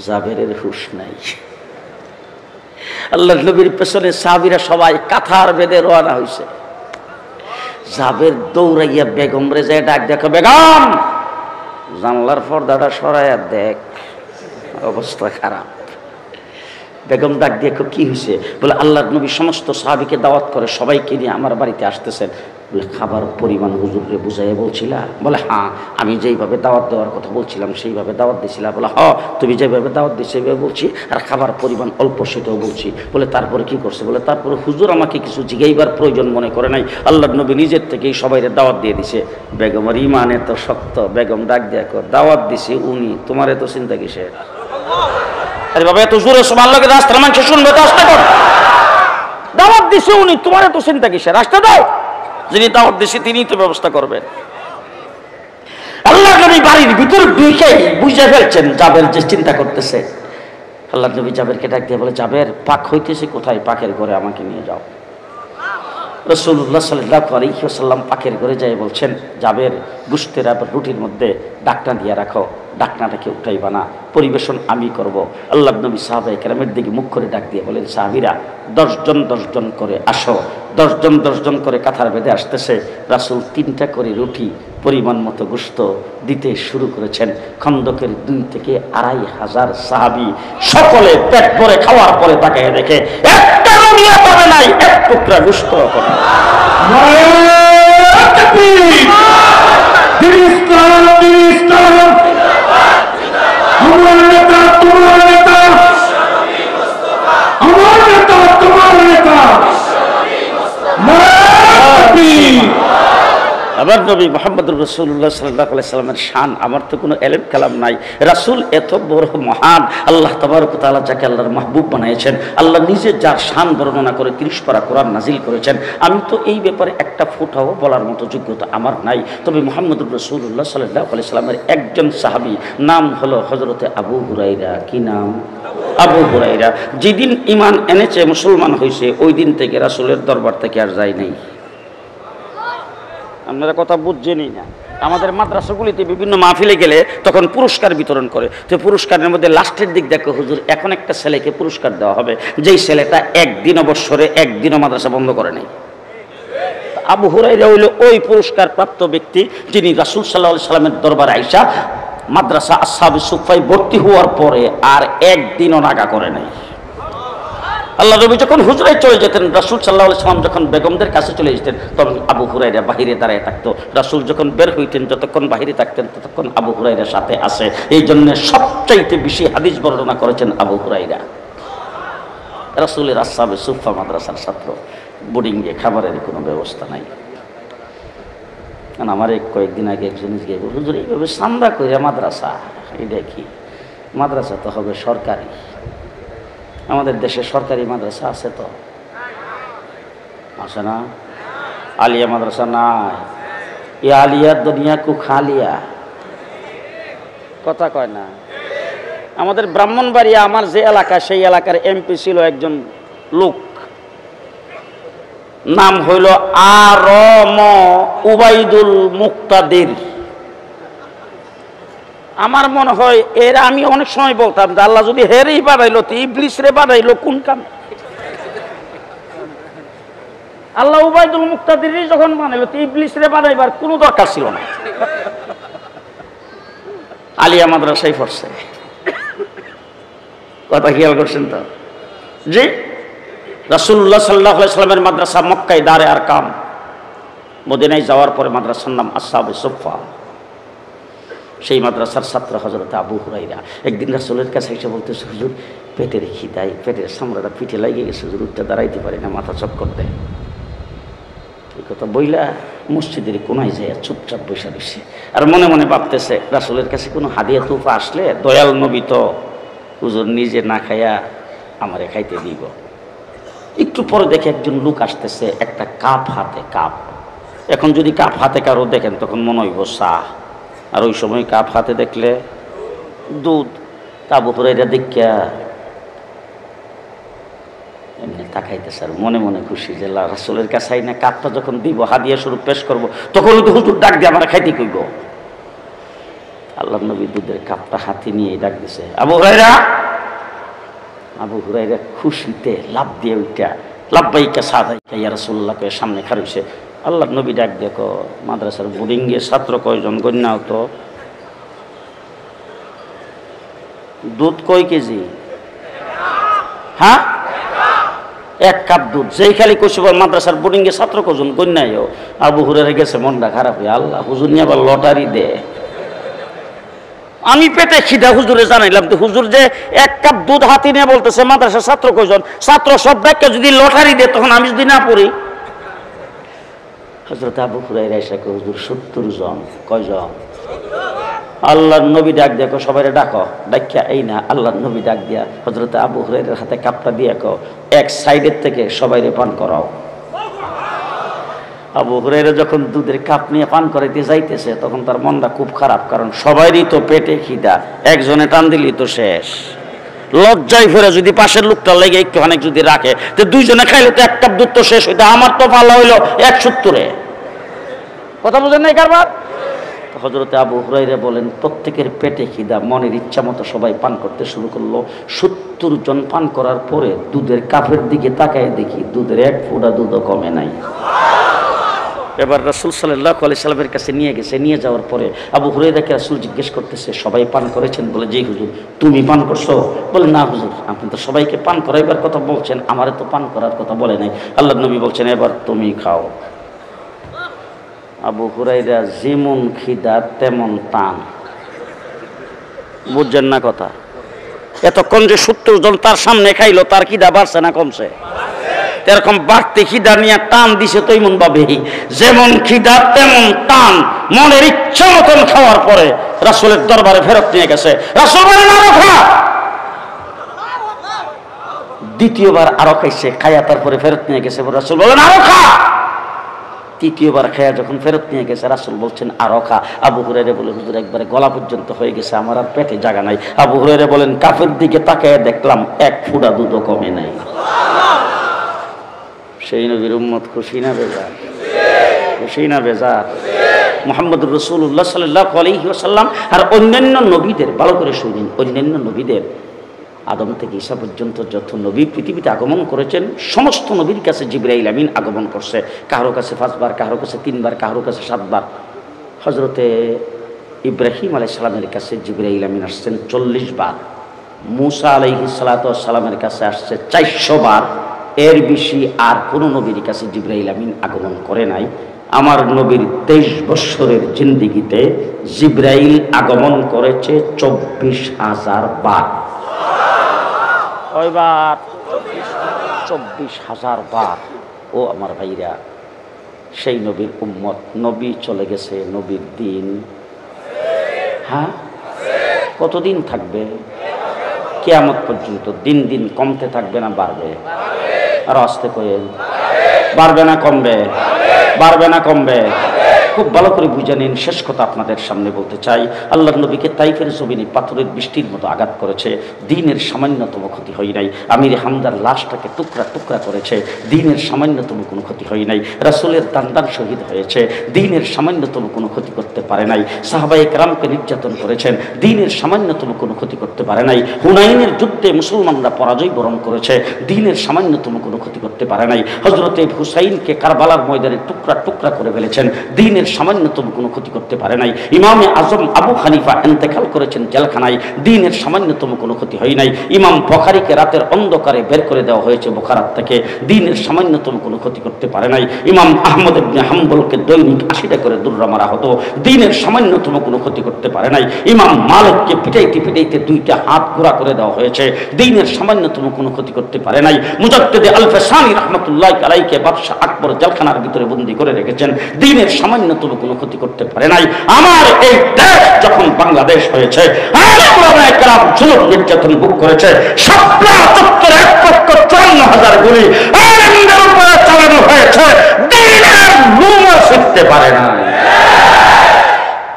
জাবেরের হুঁশ নাই। আল্লাহর নবীর পেছনে সাহাবীরা সবাই কাঁথার বেঁধে রওনা হয়েছে। জাবের দৌড়াইয়া বেগম রে যায় ডাক দেখো, বেগম, জানলার পর্দাটা সরাইয়া দেখ, অবস্থা খারাপ। বেগম ডাক দিয়ে, কি হয়েছে? বলে, আল্লাহর নবী সমস্ত সাহাবীকে দাওয়াত করে সবাইকে নিয়ে আমার বাড়িতে আসতেছেন। বলে, খাবার পরিমাণ হুজুররে বুঝাইয়া বলছিলা? বলে, হ্যাঁ, আমি যেইভাবে দাওয়াত দেওয়ার কথা বলছিলাম সেইভাবে দাওয়াত দিছিলাম। বলে, হ্যাঁ, তুমি যেভাবে দাওয়াত দিচ্ছ সেইভাবে বলছি, আর খাবার পরিমাণ অল্প সেটাও বলছি। বলে, তারপরে কি করছে? বলে, তারপরে হুজুর আমাকে কিছু জিগাইবার প্রয়োজন মনে করে নাই, আল্লাহর নবী নিজের থেকেই সবাইরে দাওয়াত দিয়ে দিছে। বেগমের ইমান এত শক্ত, বেগম ডাক দেখো, দাওয়াত দিছি উনি, তোমার এত চিন্তা কিসের? আরে বাবা, এত জোরে সুবহানাল্লাহ, রাস্তার মানুষ শুনবে তো, আস্তে কর। দাওয়াত দিছে উনি, তোমার এত চিন্তা কিসের? রাস্তা দাও, যিনি দাওয়াত দিছে তিনিই তো ব্যবস্থা করবেন। আল্লাহর নবী বাড়ির ভিতর ঢুকেই বুঝে ফেলছেন জাবের যে চিন্তা করতেছে। আল্লাহর নবী জাবেরকে ডাক দিয়ে বলে, জাবের, পাক হইতেছে কোথায়? পাকের ঘরে আমাকে নিয়ে যাও। রাসূলুল্লাহ সাল্লাল্লাহু আলাইহি ওয়াসাল্লাম পাকের ঘরে যায় বলছেন, জাবের, গোশতের আবার রুটির মধ্যে ডাকনা দিয়ে রাখো, ডাকনাটাকে উঠাইবা না, পরিবেশন আমি করব। আল্লাহর নবী সাহাবায়ে কেরামের দিকে মুখ করে ডাক দিয়ে বলেন, সাহাবীরা 10 জন 10 জন করে আসো। 10 জন 10 জন করে কাতার বেঁধে আসতেছে। রাসূল 3টা করে রুটি, পরিমাণ মতো গোশত দিতে শুরু করেছেন। খন্দকের 2 থেকে 2500 সাহাবী সকলে পেট ভরে খাওয়ার পরে তাকায় দেখে একটা রুটিও পাবে নাই, এক টুকরা গোশত পাবে না। আমার নেতা তোমার নেতা, আমার নেতা তোমার নেতা। আল্লাহর নবী মুহাম্মদুর রাসূলুল্লাহ সাল্লাল্লাহু আলাইহি সাল্লামের শান, আমার তো কোনো এলেম কালাম নাই। রাসূল এত বড় মহান, আল্লাহ তাবারক ওয়া তাআলা যাকে আল্লাহর মাহবুব বানিয়েছেন, আল্লাহ নিজে যার শান বর্ণনা করে 30 পারা কোরআন নাজিল করেছেন, আমি তো এই ব্যাপারে একটা ফোঁটাও বলার মতো যোগ্যতা আমার নাই। তবে মুহাম্মদুর রাসূলুল্লাহ সাল্লাল্লাহু আলাইহি সাল্লামের একজন সাহাবী, নাম হলো হযরতে আবু হুরায়রা। কি নাম? আবু হুরায়রা। যেদিন ঈমান এনেছে, মুসলমান হয়েছে, ওই দিন থেকে রাসূলের দরবার থেকে আর যায় নাই। আপনারা কথা বুঝছেনই না। আমাদের মাদ্রাসাগুলিতে বিভিন্ন মাহফিলে গেলে তখন পুরস্কার বিতরণ করে, তো পুরস্কারের মধ্যে লাস্টের দিক দেখো, হুজুর এখন একটা ছেলেকে পুরস্কার দেওয়া হবে যেই ছেলেটা একদিন অবসরে একদিনও মাদ্রাসা বন্ধ করে নাই। আবু হুরায়রা হইল ওই পুরস্কার প্রাপ্ত ব্যক্তি যিনি রাসূল সাল্লাল্লাহু আলাইহি সাল্লামের দরবারে আইসা মাদ্রাসা আসহাবে সুফায় ভর্তি হওয়ার পরে আর একদিনও নাগা করে নাই। আল্লাহ নবী যখন হুজরায় চলে যেতেন, রাসূল সাল্লাল্লাহু আলাইহি সাল্লাম যখন বেগমদের কাছে চলে যেতেন, তখন আবু হুরায়রা বাহিরে দাঁড়ায় থাকতো। রাসূল যখন বের হইতেন, যতক্ষণ বাহিরে থাকতেন ততক্ষণ আবু হুরায়রা সাথে আছে। এই জন্য সবচাইতে বেশি হাদিস বর্ণনা করেছেন আবু হুরায়রা। রাসূলের আসহাবে সুফা মাদ্রাসার ছাত্র, বোর্ডিংয়ে খাবারের কোনো ব্যবস্থা নাই। কারণ আমার কয়েকদিন আগে একজন গিয়ে বলল, হুজুর এইভাবে চাঁদা করে মাদ্রাসা, এইটা কি? মাদ্রাসা তো হবে সরকারি। আমাদের দেশে সরকারি মাদ্রাসা আছে তো? আছে না? আলিয়া মাদ্রাসা নাই। এ আলিয়া দুনিয়া কু খালিয়া, কথা কয় না। আমাদের ব্রাহ্মণবাড়িয়া, আমার যে এলাকা, সেই এলাকার এমপি ছিল একজন লোক, নাম হইল আরম উবাইদুল মুক্তাদির। আমার মনে হয় এর আমি অনেক সময় বলতাম যে আল্লাহ যদি হেরেই বানাইলো তো ইবলিস রে বানাইলো কোন কাম? আল্লাহ উবাইদুল মুক্তাদির যখন বানাইলো তো ইবলিস রে বানাইবার কোনো দরকার ছিল না। আলিয়া মাদ্রাসায় পড়ছে, কথা খেয়াল করছেন তো? জি, রাসূলুল্লাহ সাল্লাল্লাহু আলাইহি সাল্লামের মাদ্রাসা মক্কায় দারে আরকাম, মদিনায় যাওয়ার পরে মাদ্রাসার নাম আসহাবে সুফা। সেই মাদ্রাসার ছাত্র হযরত আবু হুরায়রা একদিন রাসূলের কাছে এসে বলতেছে, হুজুর পেটের খিদায় পেটের চামড়াটা পিঠে লাগিয়ে গেছে, হুজুর উঠতে দাঁড়াইতে পারি না, মাথা চক্কর দেয়। এই কথা বইলা মসজিদের কোনায় যায় চুপচাপ বসে রয়েছে, আর মনে মনে ভাবতেছে রাসূলের কাছে কোনো হাদিয়া তোফা আসলে দয়াল নবী তো হুজুর নিজে না খাইয়া আমারে খাইতে দিব। একটু পরে দেখে একজন লোক আসতেছে, একটা কাপ হাতে। কাপ, এখন যদি কাপ হাতে কারো দেখেন তখন মনে হইব চা, আর ওই সময় কাপ হাতে দেখলে দুধ। আবু হুরায়রা দেখিয়া এমনি তাকাইতেছে আর মনে মনে খুশি যে রাসূলের কাছে না কাপটা যখন দিব, হাদিয়া স্বরূপ পেশ করবো, তখন তো হুজুর ডাক দিয়ে আমার খাইতে কইব। আল্লাহর নবী দুধের কাপটা হাতে নিয়ে ডাক দিছে, আবু হুরায়রা। আবু হুরায়রা খুশিতে লাভ দিয়ে ওইটা লাব্বাইকা সাদাইকা ইয়া রাসূলুল্লাহকে সামনে খাড়াইছে। আল্লাহর নবী ডাক দেখো, মাদ্রাসার বোর্ডিংয়ে ছাত্র কয়জন গণ্যাও তো? দুধ কয় কেজি? হ্যাঁ, 1 কাপ দুধ। যেই খালি কইছে মাদ্রাসার বোর্ডিংয়ে ছাত্র কয়জন গণ্যায়ও। আবু হুরায়রা গেছে মনটা খারাপ হয়ে, আল্লাহ হুজুর নিয়ে আবার লটারি দে। আমি পেটে খিদা হুজুরে জানাইলাম, তো হুজুর যে 1 কাপ দুধ হাতে নিয়ে বলতেছে মাদ্রাসার ছাত্র কয়জন, ছাত্র সব ব্যাখ্যা যদি লটারি দে তখন আমি যদি না পড়ি। হযরত আবু হুরায়রা এসে কয়, হুজুর 70 জন। কয়জন? আল্লাহর নবী ডাক দেখো, সবাই ডাকো। ডাকিয়া এই না, আল্লাহর নবী ডাক দিয়া হযরত আবু হুরায়রার হাতে কাপটা দিয়া কও, এক সাইডের থেকে সবাইরে পান করাও। আবু হুরায়রা যখন দুধের কাপ নিয়ে পান করাইতে যাইতেছে তখন তার মনটা খুব খারাপ, কারণ সবারই তো পেটে খিদা, একজনে টান দিলি তো শেষ। লজ্জায় ফেরে যদি পাশের লোকটা লেগে একটু অনেক যদি রাখে, তো দুইজনে খাইলে তো 1 কাপ দুধ তো শেষ হইতো। আমার তো পাল্লা হইলো 170-এ। কথা বুঝেন নাই কারবার? হযরতে আবু হুরায়রা বলেন, প্রত্যেকের পেটে খিদা, মনের ইচ্ছা মতো সবাই পান করতে শুরু করলো। 70 জন পান করার পরে দুধের কাপের দিকে তাকায় দেখি দুধের 1 ফোঁটা দুধও কমে নাই। এবার রাসূল সাল্লাল্লাহু আলাইহি সাল্লামের কাছে নিয়ে গেছে। নিয়ে যাওয়ার পরে আবু হুরায়রাকে রাসূল জিজ্ঞেস করতেছে, সবাই পান করেছেন? বলে, জি হুজুর। তুমি পান করছো? বলে, না হুজুর, আপনি তো সবাইকে পান করাইবার কথা বলছেন, আমারে তো পান করার কথা বলে নাই। আল্লাহর নবী বলছেন, এবার তুমি খাও। আবু হুরায়রা যেমন খিদা তেমন টান, বুঝছেন না কথা? এতক্ষণ যে 70 জন তার সামনে খাইলো, তার খিদা বাড়ছে না কমছে? এরকম বাড়তি খিদা নিয়ে টান দিছে তো এমন ভাবে যেমন খিদা তেমন টান, মনের ইচ্ছা মতন খাওয়ার পরে রাসূলের দরবারে ফেরত নিয়ে গেছে। রাসূল বলেন আরো খা। দ্বিতীয়বার আরো খাইছে, খাইয়া তারপরে ফেরত নিয়ে গেছে। রাসূল বলেন আরো খা। তৃতীয়বার খাইয়া যখন ফেরত নিয়ে গেছে রাসূল বলছেন আরো খা। আবু হুরায়রা বলে হুজুর একবারে গলা পর্যন্ত হয়ে গেছে, আমার আর পেটে জায়গা নাই। আবু হুরায়রা বলেন কাফের দিকে তাকায় দেখলাম এক ফুটা দুধও কমে নাই। সেই নবীর উম্মত খুশি না বেজার? খুশি না বেজার? মুহাম্মদুর রাসূলুল্লাহ সাল্লাল্লাহু আলাইহি ওয়াসাল্লাম আর অন্যান্য নবীদের ভালো করে শুনুন, অন্যান্য নবীদের আদম থেকে ঈসা পর্যন্ত যত নবী পৃথিবীতে আগমন করেছেন সমস্ত নবীর কাছে জিবরাইল আমিন আগমন করছে। কারো কাছে 5 বার, কারো কাছে 3 বার, কারো কাছে 7 বার। হযরতে ইব্রাহিম আলাইহিস সালামের কাছে জিবরাইল আমিন আসছেন 40 বার। মূসা আলাইহিস সালাতু ওয়াস সালামের কাছে আসছে 400 বার। এর বেশি আর কোনো নবীর কাছে জিবরাইল আমিন আগমন করে নাই। আমার নবীর 23 বছরের জিন্দেগিতে জিবরাইল আগমন করেছে 24,000 বার। কয়বার? 24,000 বার। ও আমার ভাইরা, সেই নবীর উম্মত, নবী চলে গেছে, নবীর দিন হ্যাঁ কতদিন থাকবে? কিয়ামত পর্যন্ত। দিন দিন কমতে থাকবে না বাড়বে? আর আস্তে কয়ে বাড়বে না কমবে? বাড়বে না কমবে? খুব ভালো করে বুঝে নিন। শেষ কথা আপনাদের সামনে বলতে চাই, আল্লাহর নবীকে তাইফের জমিনে পাথরের বৃষ্টির মতো আঘাত করেছে, দ্বীনের সামান্যতম ক্ষতি হয় নাই। আমির হামদার লাশটাকে টুকরা টুকরা করেছে, দ্বীনের সামান্যতম কোনো ক্ষতি হয় নাই। রাসূলের দান্দান শহীদ হয়েছে, দ্বীনের সামান্যতম কোনো ক্ষতি করতে পারে নাই। সাহাবায়ে কেরামকে নির্যাতন করেছেন, দ্বীনের সামান্যতম কোনো ক্ষতি করতে পারে নাই। হুনাইনের যুদ্ধে মুসলমানরা পরাজয় বরণ করেছে, দ্বীনের সামান্যতম কোনো ক্ষতি করতে পারে নাই। হযরতে হুসাইনকে কারবালার ময়দানে টুকরা টুকরা করে ফেলেছেন, দ্বীনের সামান্যতম কোনো ক্ষতি করতে পারে নাই। ইমামে আজম আবু হানিফা ইন্তেকাল করেছেন জেলখানায়, দ্বীনের সামান্যতম কোনো ক্ষতি হয় নাই। ইমাম বুখারীকে রাতের অন্ধকারে বের করে দেওয়া হয়েছে বুখারাত থেকে, দ্বীনের সামান্যতম কোনো ক্ষতি করতে পারে নাই। ইমাম আহমদ ইবনে হাম্বলকে দৈনিক 80টা করে দুর্রা মারা হতো, দ্বীনের সামান্যতম কোনো ক্ষতি করতে পারে নাই। ইমাম মালিককে পিটাইতে পিটাইতে 2টা হাত গোড়া করে দেওয়া হয়েছে, দ্বীনের সামান্যতম কোনো ক্ষতি করতে পারে নাই। মুজাদ্দিদ আল-ফাসানি রাহমাতুল্লাহি আলাইহি বাদশা আকবর জেলখানার ভিতরে বন্দী করে রেখেছেন, দ্বীনের সামান্যতম কোনো ক্ষতি করতে পারে নাই। আমার এই দেশ যখন বাংলাদেশ হয়েছে, জুলুম নির্যাতন ভোগ করেছে, শাপলা চত্বরে 1,54,000 গুলি আলেমদের উপরে চালানো হয়েছে, দ্বীনের লুমও শিখতে পারে না।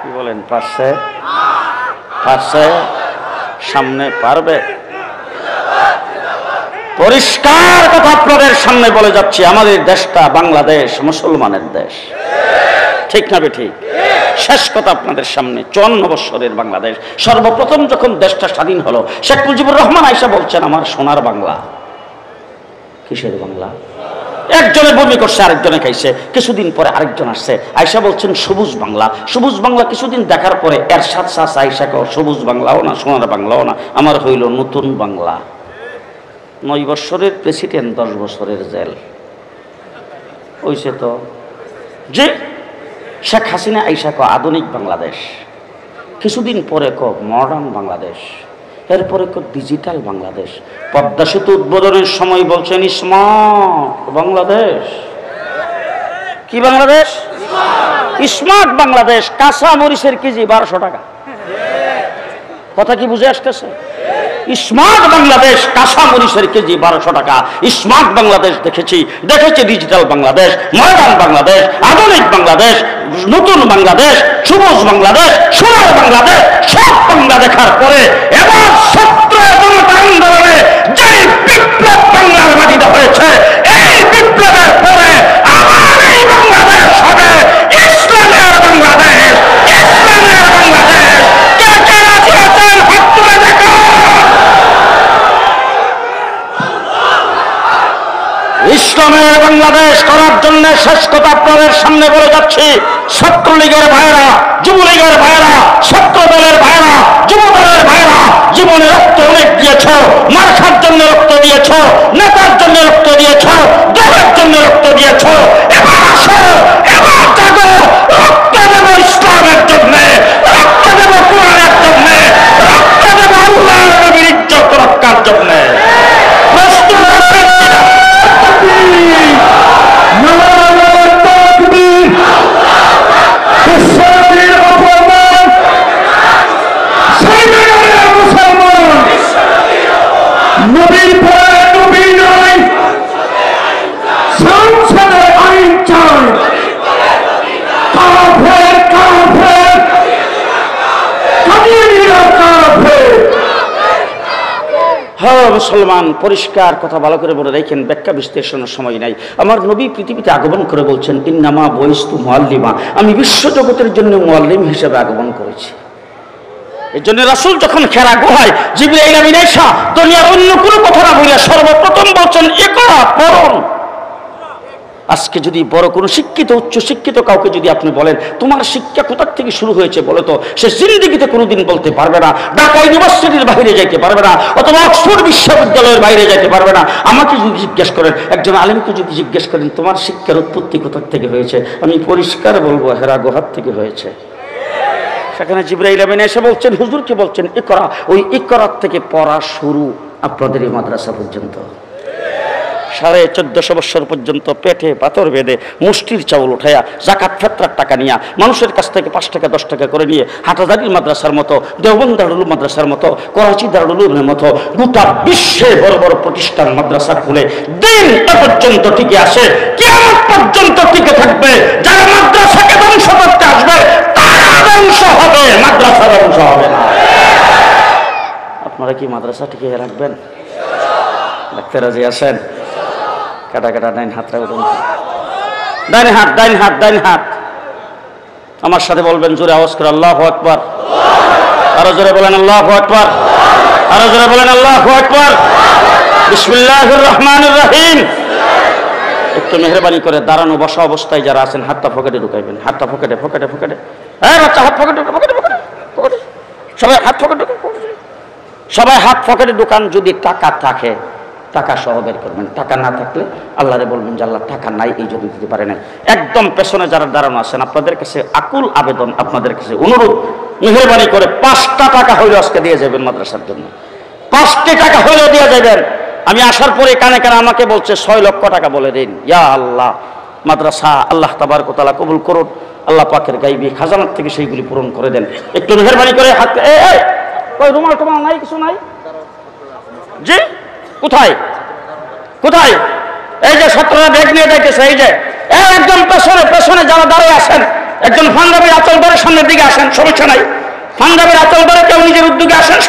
কি বলেন? পারছে? পারছে? সামনে পারবে? পরিষ্কার কথা আপনাদের সামনে বলে যাচ্ছি, আমাদের দেশটা বাংলাদেশ মুসলমানের দেশ, ঠিক না ঠিক? শেষ কথা আপনাদের সামনে, 54 বছরের বাংলাদেশ। সর্বপ্রথম যখন দেশটা স্বাধীন হলো, শেখ মুজিবুর রহমান আইসা বলছেন আমার সোনার বাংলা। কিসের বাংলা? একজনে বমি করছে, আরেকজনে খাইছে, কিছুদিন পরে আরেকজন আসছে, আইসা বলছেন সবুজ বাংলা। সবুজ বাংলা কিছুদিন দেখার পরে এরশাদ শাহ আইসা সবুজ বাংলাও না, সোনার বাংলাও না, আমার হইল নতুন বাংলা। 9 বছরের প্রেসিডেন্ট, 10 বছরের জেল হইছে তো। যে শেখ হাসিনা আইসা আধুনিক বাংলাদেশ, কিছুদিন পরে মডার্ন বাংলাদেশ, এরপরে ডিজিটাল বাংলাদেশ। পদ্মা সেতু উদ্বোধনের সময় বলছেন স্মার্ট বাংলাদেশ। কি বাংলাদেশ? স্মার্ট বাংলাদেশ। কাঁচা মরিচের কেজি 1200 টাকা। কথা কি বুঝে আসতেছে? স্মার্ট বাংলাদেশ, কাঁচা মরিচের কেজি 1200 টাকা। স্মার্ট বাংলাদেশ দেখেছি, দেখেছি ডিজিটাল বাংলাদেশ, মডার্ন বাংলাদেশ, আধুনিক বাংলাদেশ, নতুন বাংলাদেশ, সবুজ বাংলাদেশ, সোনার বাংলাদেশ। সব বাংলা দেখার পরে এবার ছাত্র জনতা আন্দোলনে যে বিপ্লব বাংলার মাটিতে হয়েছে, এই বিপ্লবের পরে আমার এই বাংলাদেশ হবে ইসলামের বাংলাদেশ, ইসলামের বাংলাদেশ। কে কে রাজি আছেন হাত তুলে দেখো। ইসলামের বাংলাদেশ করার জন্য শেষ কথা আপনাদের সামনে বলে যাচ্ছি, ছাত্রলীগের ভাইরা, যুবলীগের ভাইরা, ছাত্র দলের ভাইরা, যুব দলের ভাইরা, জীবনে রক্ত অনেক দিয়েছ, মার্কার জন্য রক্ত দিয়েছ, নেতার জন্য রক্ত দিয়েছ, দলের জন্য রক্ত দিয়েছ। এবার আসো, এবার জাগো, রক্ত দেব ইসলামের জন্য, রক্ত দেব কোরআনের জন্য, রক্ত দেব আল্লাহর নবীর ইজ্জত রক্ষার জন্য। প্রস্তুত আছেন? হ্যাঁ মুসলমান, পরিষ্কার কথা ভালো করে বলে রেখেন, ব্যাখ্যা বিশ্লেষণের সময় নাই। আমার নবী পৃথিবীতে আগমন করে বলছেন, ইন্নামা বয়স্তু মুআল্লিমা, আমি বিশ্বজগতের জন্য মুআল্লিম হিসেবে আগমন করেছি। এই জন্য রাসূল যখন খেরা গুহায় জিবরাইল আমিন এসা দুনিয়ার অন্য কোনো কথা না বলে সর্বপ্রথম বলছেন, ইকরা, পড়ুন। আজকে যদি বড় কোনো শিক্ষিত, উচ্চ শিক্ষিত কাউকে যদি আপনি বলেন তোমার শিক্ষা কোথা থেকে শুরু হয়েছে বলো তো, সে জিন্দেগিতে কোনোদিন বলতে পারবে না। ঢাকা ইউনিভার্সিটির বাইরে যাইতে পারবে না, অথবা অক্সফোর্ড বিশ্ববিদ্যালয়ের বাইরে যাইতে পারবে না। আমাকে যদি জিজ্ঞেস করেন, একজন আলেমকে যদি জিজ্ঞেস করেন তোমার শিক্ষার উৎপত্তি কোথা থেকে হয়েছে, আমি পরিষ্কার বলবো হেরা গুহার থেকে হয়েছে। সেখানে জিবরাইল আমিন এসে বলছেন, হুজুরকে বলছেন ইকরা, ওই ইকরাত থেকে পড়া শুরু আপনাদের এই মাদ্রাসা পর্যন্ত। 1450 বছর পর্যন্ত পেটে পাথর বেঁধে মুষ্টির চাউল উঠাইয়া জাকাত ফেতরার টাকা নিয়ে মানুষের কাছ থেকে 5 টাকা 10 টাকা করে নিয়ে হাটাজারির মাদ্রাসার মতো, দেওবন্দ দারুল উলুম মাদ্রাসার মতো, করাচি দারুল উলুমের মতো গোটা বিশ্বে বড় বড় প্রতিষ্ঠান মাদ্রাসা খুলে দিন এ পর্যন্ত টিকে আসে, কিয়ামত পর্যন্ত টিকে থাকবে। যারা মাদ্রাসাকে ধ্বংস করতে আসবে তারা ধ্বংস হবে, মাদ্রাসা ধ্বংস হবে না। আপনারা কি মাদ্রাসা টিকে রাখবেন? রাখতে রাজি আছেন? কাটা কাটা ডাইন হাতটা উঠুন, ডাইন হাত, ডাইন হাত, ডাইন হাত। আমার সাথে বলবেন জোরে আওয়াজ করে আল্লাহু আকবার। আরো জোরে বলেন আল্লাহু আকবার। আরো জোরে বলেন আল্লাহু আকবার। বিসমিল্লাহির রহমানির রহিম। একটু মেহরবানি করে দাঁড়ানো বসা অবস্থায় যারা আছেন হাতটা পকেটে ঢুকাইবেন, হাতটা পকেটে পকেটে পকেটে। হ্যাঁ বাচ্চা, হাত পকেটে পকেটে পকেটে পকেটে, সবাই হাত পকেটে পকেটে, সবাই হাত পকেটে ঢুকান। যদি টাকা থাকে টাকা সহ বের করবেন, টাকা না থাকলে আল্লাহরে বলবেন যে আল্লাহ টাকা নাই এই জন্য দিতে পারে নাই। একদম পেছনে যারা দাঁড়ানো আছেন আপনাদের কাছে আকুল আবেদন, আপনাদের কাছে অনুরোধ, মেহরবানি করে 5টা টাকা হইলেও আজকে দিয়ে যাবেন মাদ্রাসার জন্য। 5টি টাকা হইলেও দিয়ে যাবেন। আমি আসার পরে কানে কানে আমাকে বলছে 6 লক্ষ টাকা বলে দিন। ইয়া আল্লাহ, মাদ্রাসা আল্লাহ তাবারক ওয়া তাআলা কবুল করুন, আল্লাহ পাকের গাইবী খাজানার থেকে সেইগুলি পূরণ করে দেন। একটু মেহরবানি করে হাত, ওই রুমাল টুমাল নাই, কিছু নাই? জি কোথায় কোথায়? এই যে 17টা ব্যাগ নিয়ে যাইতেছে, এই যে একদম পেছনে পেছনে যারা দাঁড়িয়ে আছেন, একজন পাঞ্জাবির আঁচল ধরে সামনের দিকে আসেন, সমস্যা নাই। পাঞ্জাবির আঁচল ধরে কেউ নিজের উদ্যোগে আসেন।